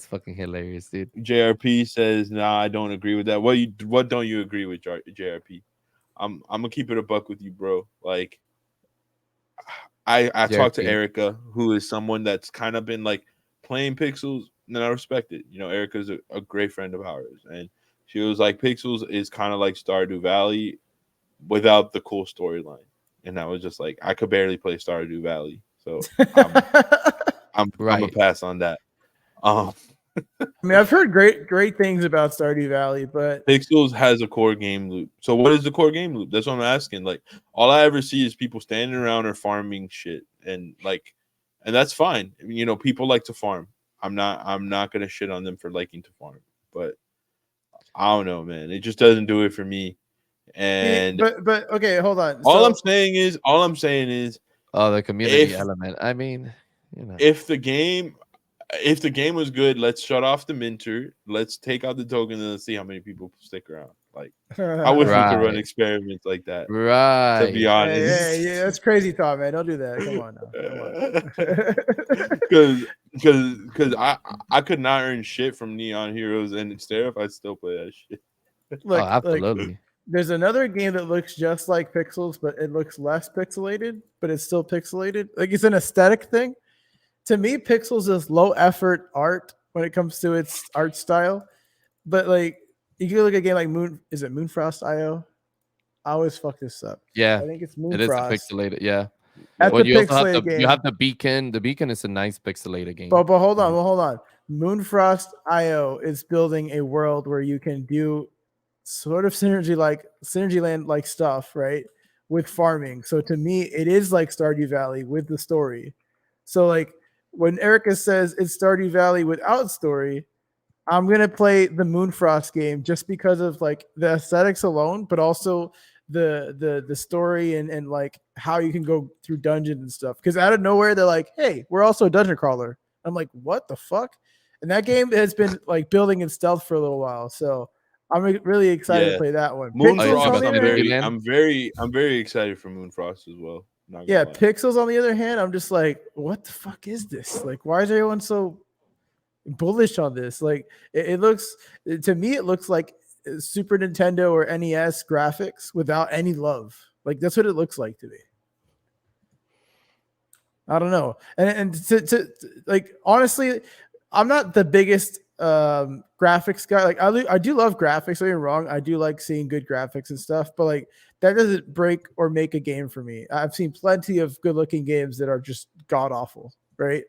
fucking hilarious, dude. JRP says, "Nah, I don't agree with that." What don't you agree with, JRP? I'm gonna keep it a buck with you, bro. Like I talked to JRP. Erica, who is someone that's kind of been like playing Pixels, and I respect it. Erica's a great friend of ours, and she was like, Pixels is kind of like Stardew Valley without the cool storyline. And I was just like, I could barely play Stardew Valley, so I'm I'm gonna Right. pass on that. Um, I mean, I've heard great things about Stardew Valley, but Pixels has a core game loop. So what is the core game loop? That's what I'm asking. Like all I ever see is people standing around or farming shit, and that's fine. People like to farm. I'm not gonna shit on them for liking to farm, but I don't know, man. It just doesn't do it for me. see, And but okay, hold on. all I'm So saying is, Oh, the community if element. I mean, you know. if the game if the game was good, let's shut off the minter. Let's take out the token and let's see how many people stick around. Like I wish we could run Right. experiments like that. To be Right. hey, yeah, honest, that's crazy talk, man. Don't do that. Come on now. Come on. because because I could not earn shit from Neon Heroes and instead if I still play that shit. Oh, Look, absolutely. There's another game that looks just like Pixels, but it looks less pixelated, but it's still pixelated. Like it's an aesthetic thing. To me, Pixels is low effort art when it comes to its art style. But like you can look at a game like Moon, is it Moonfrost IO? I always fuck this up. Yeah, I think it's it is a Moonfrost. pixelated. Yeah. That's Yep. Well, a you also have pixelated you game. have the beacon. The beacon is a nice pixelated But game. hold on, Mhm. well, hold on. Moonfrost IO is building a world where you can do sort of synergy land like stuff, right? With farming. So to me, it is like Stardew Valley with the story. So like when Erica says it's Stardew Valley without story, I'm gonna play the Moonfrost game just because of like the aesthetics alone, but also the story and like how you can go through dungeons and stuff. Because out of nowhere they're like, "Hey, we're also a dungeon crawler." I'm like, "What the fuck?" And that game has been like building in stealth for a little while, so I'm really excited to Yeah. play that one. Oh, you Pixels talking on Moonfrost, about the the I'm other hand, Synergy very, Land? I'm very, I'm very excited for Moonfrost as well. Not gonna yeah, lie. Pixels on the other hand, I'm just like, "What the fuck is this? Like, why is everyone so bullish on this?" Like it looks to me, it looks like Super Nintendo or NES graphics without any love. Like that's what it looks like to me. I don't know. And like honestly, I'm not the biggest graphics guy. Like I do love graphics, don't get me wrong. I do like seeing good graphics and stuff, but like that doesn't break or make a game for me. I've seen plenty of good looking games that are just god awful, right?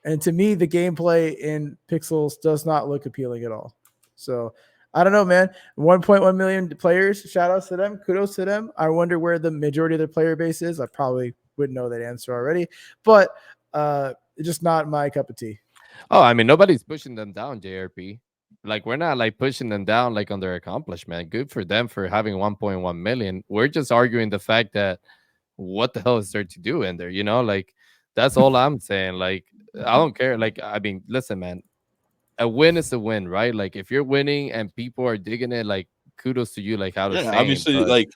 And to me, the gameplay in Pixels does not look appealing at all. So I don't know, man. 1.1 million players. Shout outs to them. Kudos to them. I wonder where the majority of their player base is. I probably would know that answer already, but it's just not my cup of tea. Oh, I mean, nobody's pushing them down, JRP. Like, we're not like pushing them down like on their accomplishment. Good for them for having 1.1 million. We're just arguing the fact that what the hell is there to do in there? Like that's all I'm saying. Like, I don't care. Like, I mean, listen, man, a win is a win, right? Like, if you're winning and people are digging it, like, kudos to you, like how they're Yeah, saying. obviously, But like,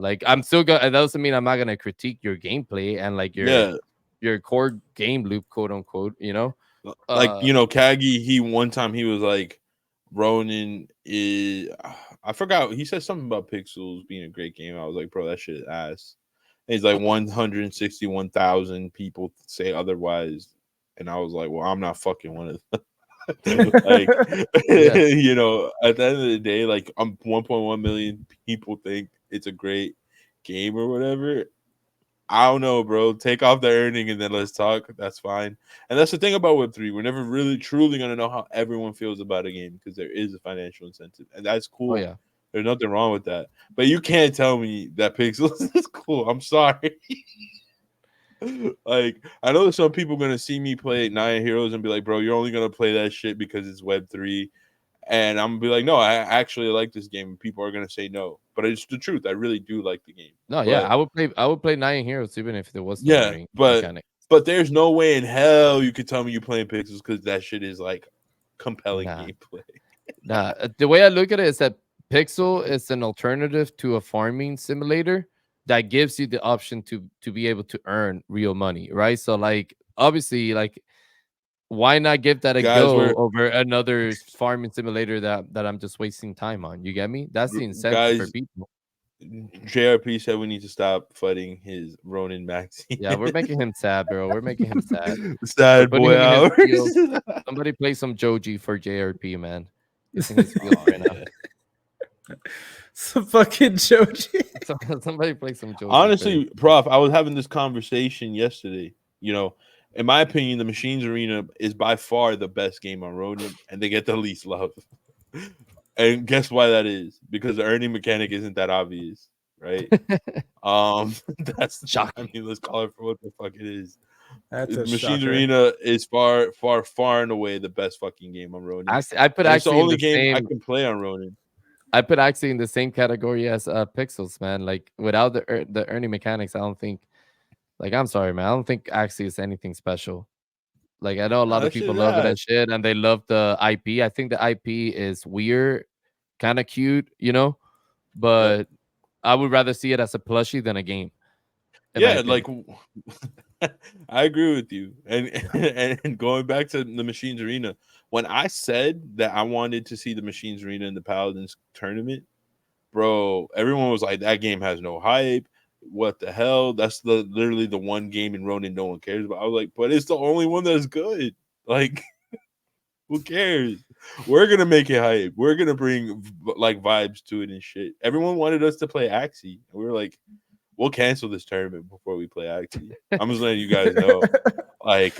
like I'm still gonna. That doesn't mean I'm not gonna critique your gameplay and like yeah, your core game loop, quote unquote. like Uh, Kagi. He one time he was like, Ronin is. I forgot. He said something about Pixels being a great game. I was like, bro, that shit is ass. And he's like 161,000 people say otherwise, and I was like, well, I'm not fucking one of them. Like, yeah. at the end of the day, like, 1.1 million people think it's a great game or whatever. I don't know, bro. Take off the earning and then let's talk. That's fine. And that's the thing about Web3. We're never really truly gonna know how everyone feels about a game because there is a financial incentive, and that's Oh cool. yeah. There's nothing wrong with that. But you can't tell me that Pixels is cool. I'm sorry. Like, I know some people gonna see me play Nyan Heroes and be like, bro, you're only gonna play that shit because it's Web3. And I'm gonna be like, no, I actually like this game. And people are gonna say no. But it's the truth. I really do like the game. No, yeah. But I would play Nine Heroes even if there was no yeah, earning but mechanic. there's no way in hell you could tell me you playing Pixels because that shit is like compelling Nah, gameplay. nah. The way I look at it is that Pixel is an alternative to a farming simulator that gives you the option to be able to earn real money, right? So like obviously, like why not give that a Guys, go over another farming simulator that I'm just wasting time on? You get me? That's the incentive for guys, people. JRP said we need to stop fighting his Ronin Maxi. Yeah, we're making him sad, bro. We're making him sad. We're Sad putting boy him in his hours. field. Somebody play some Joji for JRP, man. He's in his field Oh, right now. yeah. Some fucking Joji. Somebody play some Joji for Honestly, Prof, I was having this conversation yesterday. In my opinion, the Machines Arena is by far the best game on Ronin, and they get the least love. And guess why that is? Because the earning mechanic isn't that obvious, right? That's I shocking. mean, let's call it for what the fuck it is. That's a Machines shocker. Arena is far, far, far and away the best fucking game on Ronin, I put and it's the actually in only the game I same. can play on Ronin. I put actually in the same category as Pixels, man. Like without the earning mechanics, I don't think. Like I'm sorry, man. I don't think actually it's anything special. Like I know a No, lot of that people shit's love it and ass. shit, and they love the IP. I think the IP is weird, kind of cute, Yep. but I would rather see it as a plushie than a game, in my Yeah, opinion. like I agree with you. And and going back to the Machines Arena, when I said that I wanted to see the Machines Arena in the Paladins tournament, bro, everyone was like, that game has no hype. What the hell? That's literally the one game in Ronin no one cares about. I was like, but it's the only one that's good. Like, who cares? We're gonna make it hype. We're gonna bring like vibes to it and shit. Everyone wanted us to play Axie, and we were like, we'll cancel this tournament before we play Axie. I'm just letting you guys know. Like,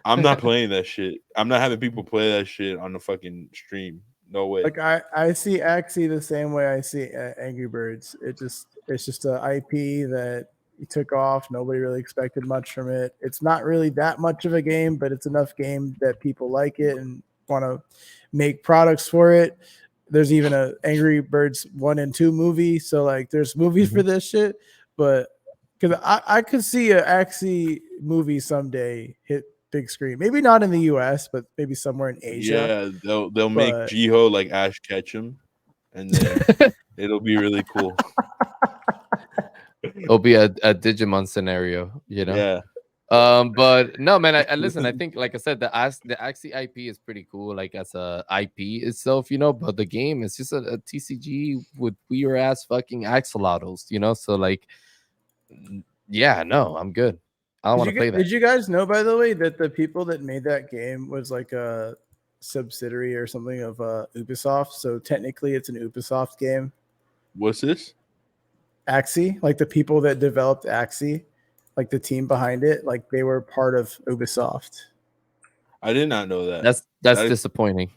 I'm not playing that shit. I'm not having people play that shit on the fucking stream. No way. Like I see Axie the same way I see Angry Birds. It's just a IP that took off. Nobody really expected much from it. It's not really that much of a game, but it's enough game that people like it and want to make products for it. There's even a Angry Birds 1 and 2 movie. So like there's movies for this shit, but because I could see a Axie movie someday hit big screen. Maybe not in the US, but maybe somewhere in Asia. Yeah, they'll make Jiho like Ash Ketchum, and then it'll be really cool. It'll be a Digimon scenario, you know. Yeah. But no, man. I listen. I think, like I said, the Axie IP is pretty cool, like as a IP itself, you know. But the game is just a TCG with weird ass fucking axolotls, you know. So like, yeah, no, I'm good. I don't want to play that. Did you guys know, by the way, that the people that made that game was like a subsidiary or something of Ubisoft? So technically, it's an Ubisoft game. What's this? Axie, like the people that developed Axie, like the team behind it, like they were part of Ubisoft. I did not know that. That's disappointing.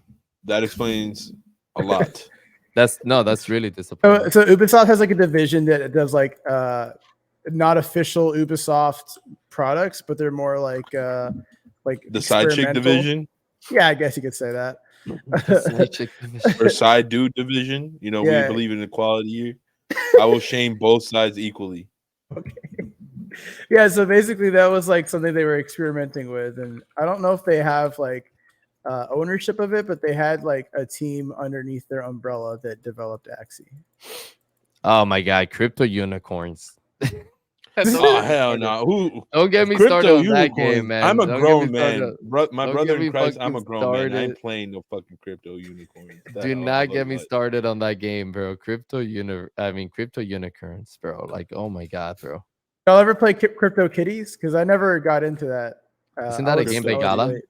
That explains a lot. That's really disappointing. So Ubisoft has like a division that does like not official Ubisoft products, but they're more like the side chick division. Yeah, I guess you could say that. Side chick division. Or side dude division. You know, we believe in equality here. I will shame both sides equally. Okay. Yeah, so basically that was like something they were experimenting with, and I don't know if they have like ownership of it, but they had like a team underneath their umbrella that developed Axie. Oh my god, crypto unicorns. Oh hell no! Who? Don't get me started on that game, man. I'm a grown man. My brother in Christ, I'm a grown man. I ain't playing no fucking crypto unicorns. Do not get me started on that game, bro. Crypto unicorns, bro. Like, oh my god, bro. Y'all ever play Crypto Kitties? Because I never got into that. Isn't that a game by Gala?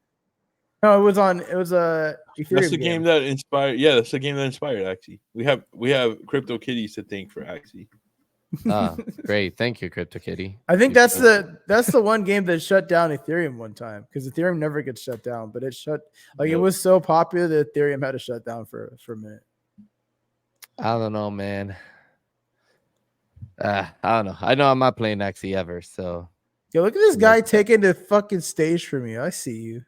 No, it was a Ethereum. That's the game that inspired. Yeah, that's the game that inspired Axie. We have Crypto Kitties to thank for Axie. Ah, great. Thank you, Crypto Kitty. I think that's the one game that shut down Ethereum one time, because Ethereum never gets shut down, but it it was so popular that Ethereum had to shut down for a minute. I don't know, man. I don't know. I know I'm not playing Axie ever, so. Yo, look at this guy taking the fucking stage for me. I see you.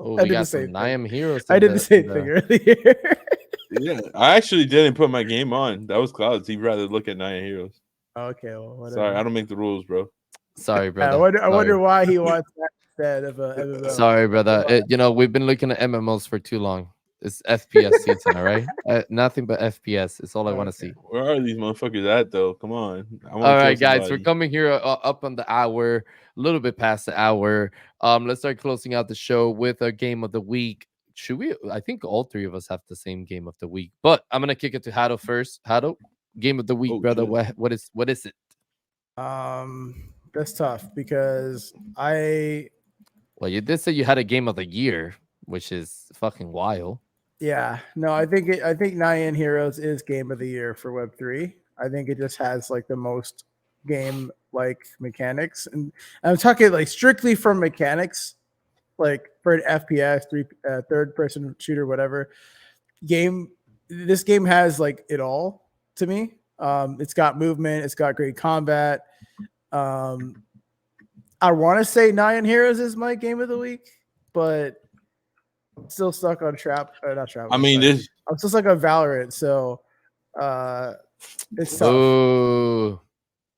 Oh, we got some Nyan heroes. I did the same thing earlier. Yeah, I actually didn't put my game on. That was Clouds. He'd rather look at Nyan Heroes. Okay, well, whatever. Sorry, I don't make the rules, bro. Sorry, brother. I wonder why he wants that instead of a MMO. Sorry, brother. You know, we've been looking at MMOs for too long. It's FPS season, all right? Nothing but FPS. It's all I want to see. Where are these motherfuckers at, though? Come on. All right, guys. We're coming here up on the hour, a little bit past the hour. Let's start closing out the show with our game of the week. Should we? I think all three of us have the same game of the week, but I'm gonna kick it to Hado first. Hado, game of the week, brother. What is it? That's tough because Well, you did say you had a game of the year, which is fucking wild. Yeah, no, I think Nyan Heroes is game of the year for Web3. I think it just has like the most game like mechanics, and I'm talking like strictly from mechanics. Like for an FPS, third person shooter, whatever game, this game has like it all to me. It's got movement, it's got great combat. I want to say Nyan Heroes is my game of the week, but I'm still stuck on not Trap. I mean, I'm still stuck on Valorant, so it's tough. Ooh,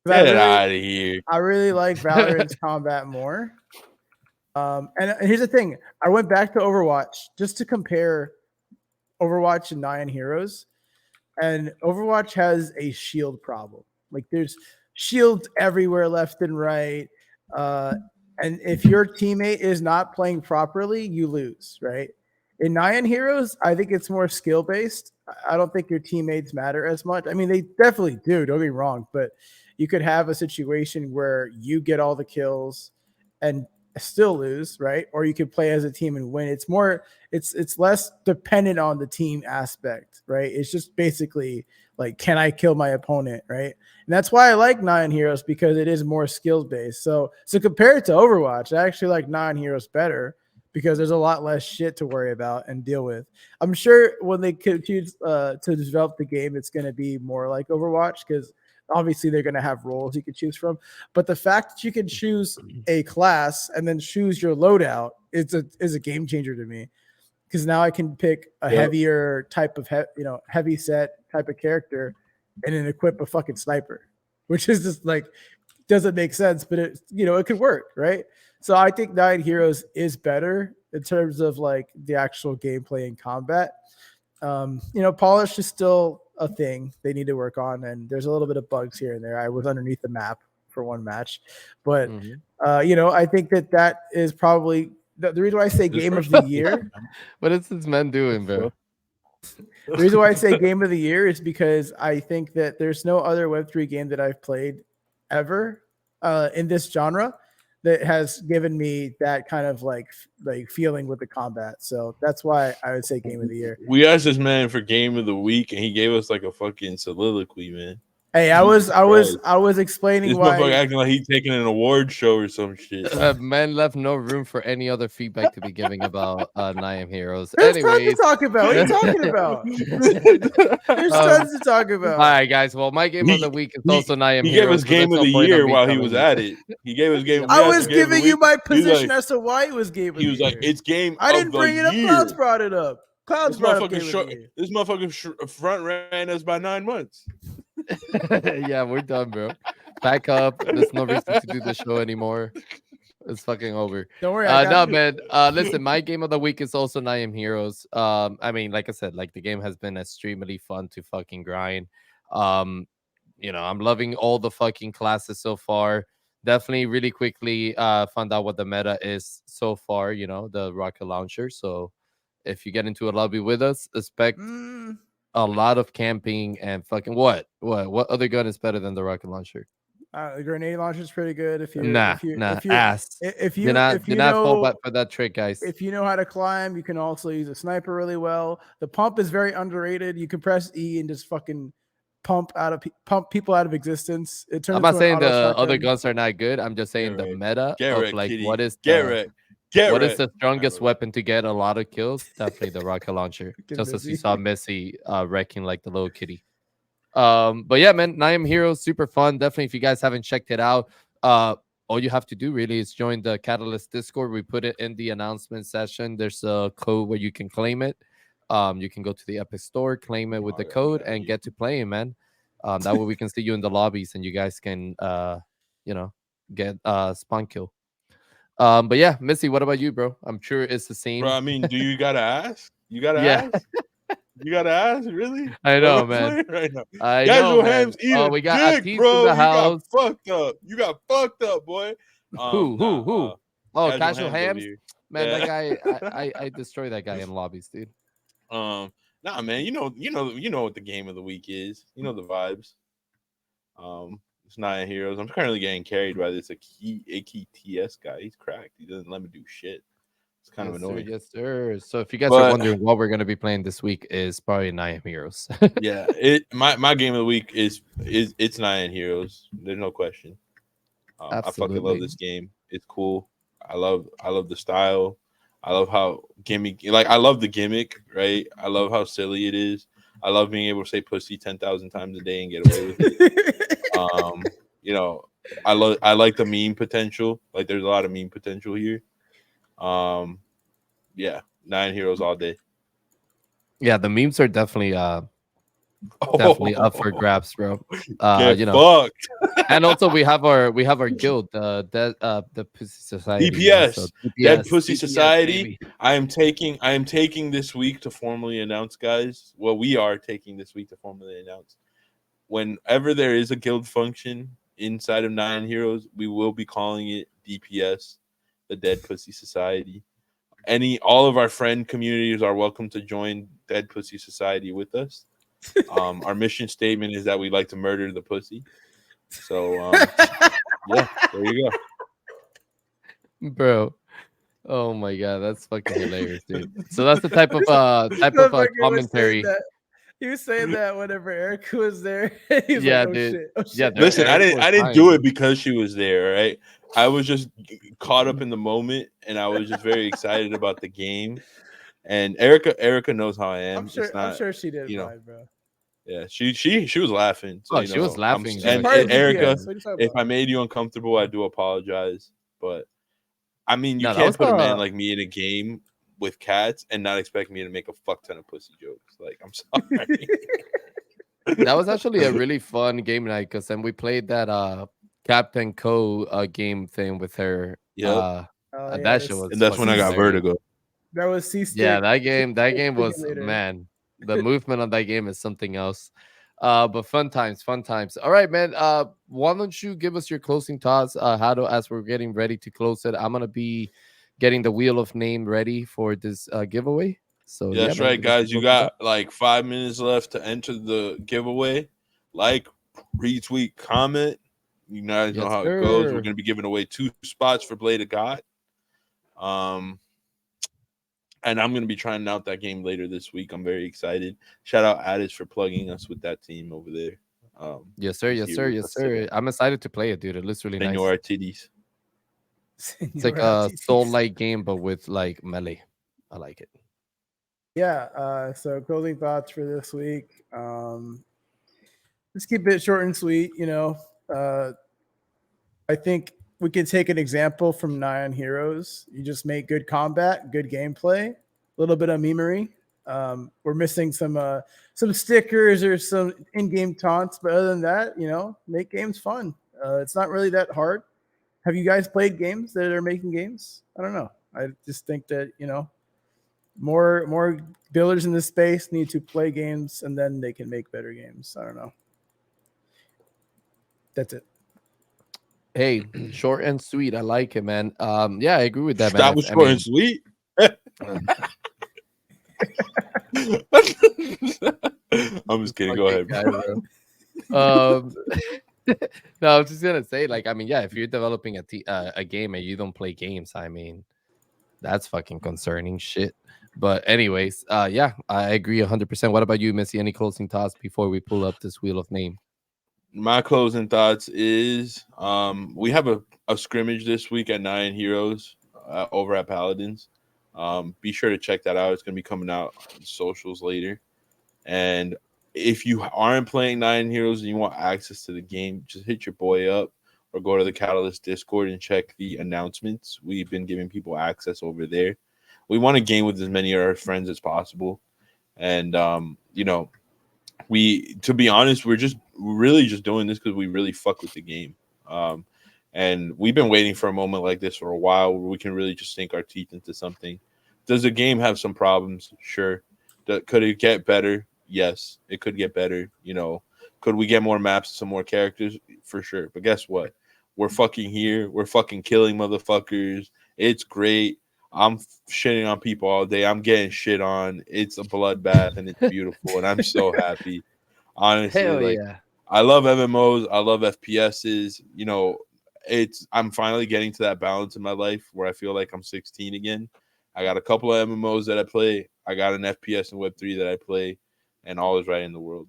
get out of here. I really like Valorant's combat more. And here's the thing. I went back to Overwatch just to compare Overwatch and Nyan Heroes. And Overwatch has a shield problem. Like there's shields everywhere left and right. And if your teammate is not playing properly, you lose, right? In Nyan Heroes, I think it's more skill based. I don't think your teammates matter as much. I mean, they definitely do. Don't get me wrong, but you could have a situation where you get all the kills and still lose, right? Or you could play as a team and win. It's more. It's less dependent on the team aspect, right? It's just basically like, can I kill my opponent, right? And that's why I like Nyan Heroes, because it is more skills based. So compared to Overwatch, I actually like Nyan Heroes better because there's a lot less shit to worry about and deal with. I'm sure when they continue to develop the game, it's going to be more like Overwatch, because obviously they're going to have roles you can choose from. But the fact that you can choose a class and then choose your loadout is a game changer to me, because now I can pick a heavier type of heavy set type of character and then equip a fucking sniper, which is just like, doesn't make sense, but it could work, right? So I think Nine Heroes is better in terms of like the actual gameplay and combat. Polish is still a thing they need to work on, and there's a little bit of bugs here and there. I was underneath the map for one match, but I think that is probably the reason why I say game of the year. What is this man doing, bro? The reason why I say game of the year is because I think that there's no other Web3 game that I've played ever in this genre that has given me that kind of like feeling with the combat. So that's why I would say game of the year. We asked this man for game of the week, and he gave us like a fucking soliloquy, man. Hey, I was explaining this why. Motherfucker acting like he's taking an award show or some shit. Man left no room for any other feedback to be giving about Nyan Heroes. There's Anyways, tons to talk about. What are you talking about? There's tons to talk about. All right, guys. Well, my game of the week is also Nyan Heroes. He gave us game of the year while he was at it. He gave us game. I was giving you my position as to why it was game of the year. He was like, "It's game." I didn't bring it up. Clouds brought it up. Clouds brought up game of the year. This motherfucker front ran us by 9 months. Yeah, we're done, bro. Back up. There's no reason to do the show anymore. It's fucking over. Don't worry. No, man. Listen, my game of the week is also Nyan Heroes. I mean, like I said, like the game has been extremely fun to fucking grind. I'm loving all the fucking classes so far. Definitely really quickly found out what the meta is so far, the rocket launcher. So if you get into a lobby with us, expect a lot of camping and fucking what other gun is better than the rocket launcher? The grenade launcher is pretty good. If you ass. If you do not fall back for that trick, guys. If you know how to climb, you can also use a sniper really well. The pump is very underrated. You can press E and just fucking pump people out of existence. I'm not saying the other guns are not good. I'm just saying the meta of like what is the strongest weapon to get a lot of kills? Definitely the rocket launcher. Just as you saw Messi wrecking like the little kitty. But yeah, man, Nyan Heroes, super fun. Definitely, if you guys haven't checked it out, all you have to do really is join the Catalyst Discord. We put it in the announcement session. There's a code where you can claim it. You can go to the Epic Store, claim it with the code, and get to playing, man. That way we can see you in the lobbies and you guys can get spawn kill. But yeah, Missy, what about you, bro? I'm sure it's the same. Bro, I mean, do you gotta ask? You gotta ask? You gotta ask, really? I know, man. Right now. I know, man. We got dick, bro. In the house. You got fucked up, boy. Who? Oh, Casual Hams. Man, Yeah. That guy, I destroy that guy in lobbies, dude. Nah, man. You know what the game of the week is. You know the vibes. It's Nyan Heroes. I'm currently getting carried by this AKTS guy. He's cracked. He doesn't let me do shit. It's kind of annoying. Yes, sir. So if you guys are wondering what we're gonna be playing this week, is probably Nyan Heroes. Yeah, my game of the week is it's Nyan Heroes. There's no question. I fucking love this game. It's cool. I love the style. I love how I love the gimmick, right? I love how silly it is. I love being able to say pussy 10,000 times a day and get away with it. I like the meme potential. Like there's a lot of meme potential here. Yeah, Nyan Heroes all day. Yeah, the memes are definitely definitely up for grabs, bro. Fucked. And also we have our guild, the Pussy Society. DPS, so Dead Pussy DPS, Society. baby. I am taking this week to formally announce, guys. Well, we are taking this week to formally announce. Whenever there is a guild function inside of Nyan Heroes, we will be calling it DPS, the Dead Pussy Society. all of our friend communities are welcome to join Dead Pussy Society with us. Our mission statement is that we like to murder the pussy. So yeah, there you Bro. Oh my god, that's fucking hilarious, dude. So that's the This motherfucker was saying commentary. that. He was saying that whenever Erica was there, he's like, Yeah, "Oh dude. shit, oh Yeah, shit." there Listen, I Erica didn't was I didn't dying, do it dude. because she was there, right? I was just caught up in the moment and I was just very excited about the game. And Erica knows how I am. It's I'm not, sure she did you know, fine, bro. yeah, she was laughing. So Oh, she was laughing, She's bro. and part She of was Erica, DPS. fucking What are you talking if about? I made you uncomfortable, I do apologize. But I mean, you No, that can't was put a man like me in a game with cats and not expect me to make a fuck ton of pussy jokes. Like, I'm sorry. that was actually a really fun game night because then we played that Captain Co game thing with her. Yep. Oh yeah, That shit And was that's when fucking I got hilarious. vertigo. that was C Yeah, stick. that game was, Simulator. man, the movement on that game is something else. But fun times, fun times. All right, man. Why don't you give us your closing thoughts? How to as we're getting ready to close it. I'm gonna be getting the wheel of name ready for this giveaway. So Yeah, yeah, that's man, right, give us your guys. You closing thoughts. got like 5 minutes left to enter the giveaway. Like, retweet, comment. You guys know Yes, how it goes. We're sir. gonna be giving away 2 spots for Blade of God. And I'm gonna be trying out that game later this week. I'm very excited. Shout out Addis for plugging us with that team over there. Yes, sir. He's Yes, here sir. with Yes, us today. sir. I'm excited to play it, dude. It looks really nice. Senor Titties. It's like a soul-like game, but with like melee. I like it. Yeah. So closing thoughts for this week. Just keep it short and sweet. I think we can take an example from Nyan Heroes. You just make good combat, good gameplay, a little bit of memery. We're missing some stickers or some in-game taunts, but other than that, make games fun. It's not really that hard. Have you guys played games that are making games? I don't know. I just think that more builders in this space need to play games, and then they can make better games. I don't know. That's it. Hey, short and sweet. I like it, man. Yeah, I agree with that, man. That was short and sweet. I'm just kidding. Go ahead, bro. Um, no, I was just gonna say, like, I mean, yeah, if you're developing a game and you don't play games, I mean, that's fucking concerning shit. But anyways, yeah, I agree 100%. What about you, Missy? Any closing thoughts before we pull up this wheel of name? My closing thoughts is we have a scrimmage this week at Nyan Heroes over at Paladins. Be sure to check that out. It's going to be coming out on socials later. And if you aren't playing Nyan Heroes and you want access to the game, just hit your boy up or go to the Catalyst Discord and check the announcements. We've been giving people access over there. We want to game with as many of our friends as possible. And, to be honest, we're really just doing this because we really fuck with the game. And we've been waiting for a moment like this for a while where we can really just sink our teeth into something. Does the game have some problems? Sure. Could it get better? Yes, it could get better. Could we get more maps, some more characters? For sure. But guess what? We're fucking here. We're fucking killing motherfuckers. It's great. I'm shitting on people all day. I'm getting shit on. It's a bloodbath and it's beautiful. And I'm so happy. Honestly, Hell like, yeah. I love MMOs. I love FPSs. I'm finally getting to that balance in my life where I feel like I'm 16 again. I got a couple of MMOs that I play. I got an FPS and Web3 that I play, and all is right in the world.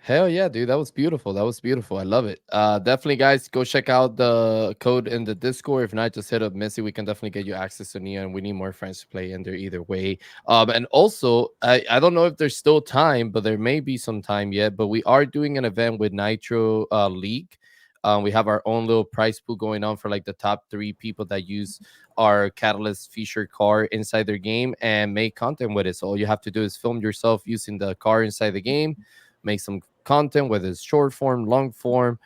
Hell yeah, dude. That was beautiful. That was beautiful. I love it. Definitely, guys, go check out the code in the Discord. If not, just hit up Missy. We can definitely get you access to Nyan. We need more friends to play in there either way. And also, I don't know if there's still time, but there may be some time yet. But we are doing an event with Nitro League. We have our own little prize pool going on for like the top 3 people that use our Catalyst feature car inside their game and make content with it. So all you have to do is film yourself using the car inside the game, make some content, whether it's short form, long form,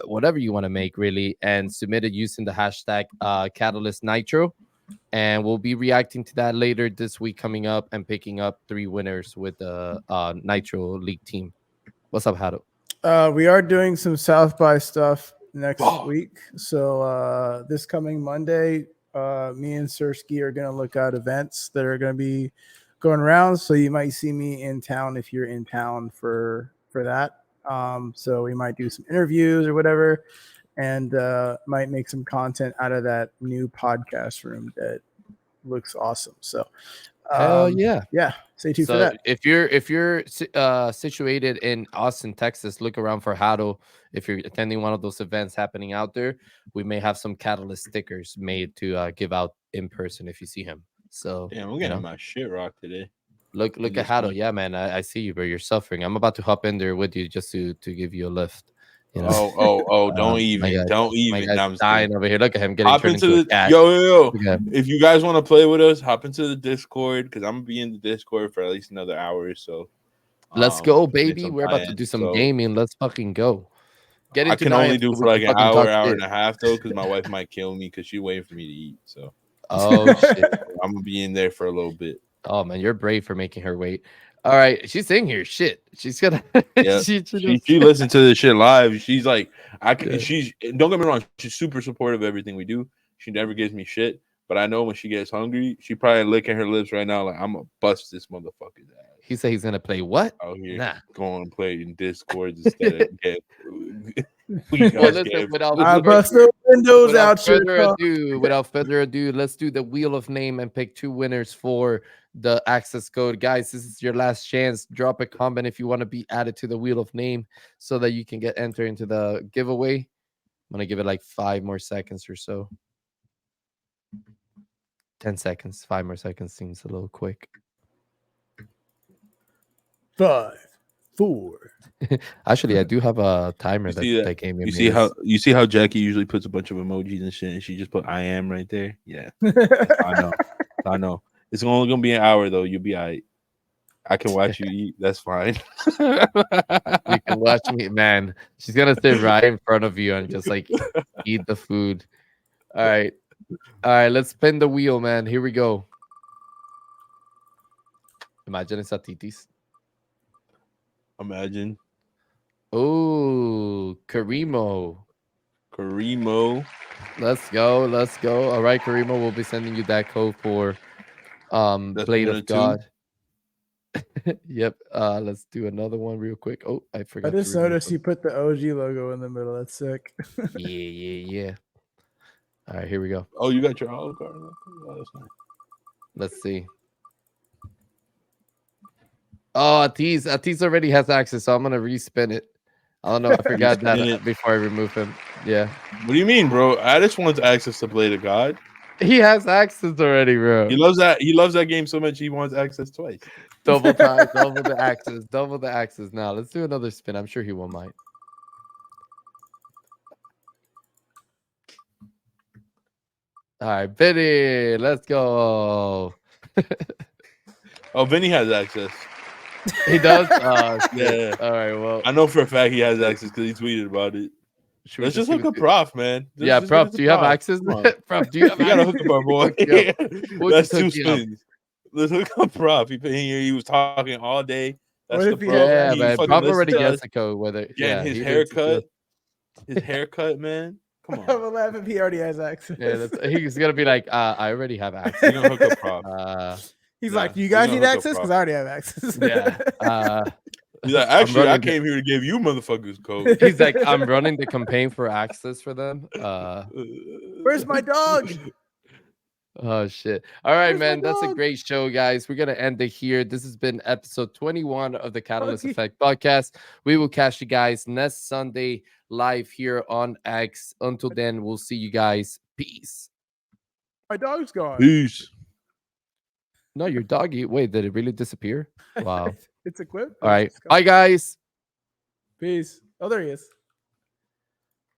whatever you want to make, really, and submit it using the hashtag Catalyst Nitro. And we'll be reacting to that later this week coming up and picking up 3 winners with the Nitro League team. What's up, Hado? We are doing some South by stuff next week. So this coming Monday, me and Sersky are gonna look at events that are gonna be going around. So you might see me in town if you're in town for that. So we might do some interviews or whatever, and might make some content out of that new podcast room that looks awesome. So Hell yeah. yeah, stay tuned for So that. if you're situated in Austin, Texas, look around for Hado. If you're attending one of those events happening out there, we may have some Catalyst stickers made to give out in person if you see him. So Damn, I'm you getting know, my shit rocked today. look in at this Hado. one. Yeah, man, I see you, bro. You're suffering. I'm about to hop in there with you just to give you a lift. You know, Oh! Don't my even, guy, don't my even. guy's No, I'm just kidding. dying over here. Look at him getting Hop turned into into a the cat. yo. Look at him. If you guys want to play with us, hop into the Discord because I'm gonna be in the Discord for at least another hour or so. Let's go, Doing baby. some We're about to do tie-ins, some so gaming. Let's fucking go. Get I into can only Nyan do so for we can like an fucking talk hour shit. and a half though, because my wife might kill me because she's waiting for me to eat. So Oh shit. I'm gonna be in there for a little bit. Oh man, you're brave for making her wait. All right, she's in here. Shit, she's gonna. Yeah, she she listened to this shit live. She's like, I can. Yeah. She's don't get me wrong. She's super supportive of everything we do. She never gives me shit. But I know when she gets hungry, she probably licking her lips right now. Like I'm gonna bust this motherfucker's ass He said he's gonna play what? out here. Nah. Going and play in Discord instead of get food. Well, listen, I bust those windows out your car. without further ado, let's do the wheel of name and pick 2 winners for the access code. Guys, this is your last chance. Drop a comment if you want to be added to the wheel of name so that you can get entered into the giveaway. I'm gonna give it like 5 more seconds or so. 10 seconds, 5 more seconds seems a little quick. 5, 4. Actually, I do have a timer see that gave me. You see how Jackie usually puts a bunch of emojis and shit, and she just put I am right there. Yeah, I know. It's only gonna be an hour though. You'll be all right. I can watch you eat. That's fine. You can watch me, man. She's gonna sit right in front of you and just like eat the food. All right. Let's spin the wheel, man. Here we go. Imagine it's a titis. Imagine Oh, Karimo. Let's go. All right, Karimo, we'll be sending you that code for That's Blade winner of two? God. Yep. Let's do another one real quick. Oh, I forgot. I just to remove noticed them. you put the OG logo in the middle. That's sick. Yeah. All right, here we go. Oh, you got your olive card. Oh, that's nice. Let's see. Oh, Atiz already has access, so I'm gonna respin it. I don't know. I forgot Spin that it. before I remove him. Yeah, What do you mean, bro? Addis wants access to Blade of God. he has access already, bro. He loves that. He loves that game so much he wants access twice. Double time, double the access. Now let's do another spin. I'm sure he won't mind. All right, Benny, let's go. Oh, Vinny has access. He does. Shit. Yeah. All right. Well, I know for a fact he has access because he tweeted about it. should we Let's just see hook what up Prof, man. Yeah, Just Prof. give it to Do you have Prof. access? Come on. Prof, do you have We gotta access? hook up our boy. We'll That's just 2 hook you up. spins. Let's hook up Prof. He been here. He was talking all day. That's What the if he pro. has Yeah, He man. fucking Prof listened already to gets us. the code. Whether Yeah, he his listens to haircut. us. His haircut, man. Come I'm on. gonna laugh if he already has access. Yeah, he's gonna be like, I already have We're access. gonna hook up Prof. He's Yeah, like, "Do you we're guys gonna need hook up access? Prof. Because I already have access." Yeah. He's like, I'm actually, I running came here to give you motherfuckers code. He's like, I'm running the campaign for access for them. Where's my dog? Oh shit. All right, Where's my man. That's a dog? great show, guys. We're gonna end it here. This has been episode 21 of the Catalyst Okay. Effect podcast. We will catch you guys next Sunday live here on X. Until then, we'll see you guys. Peace. My dog's gone. Peace. No, your doggy. Wait, did it really disappear? Wow. It's equipped. All right. Bye, guys. Peace. Oh, there he is.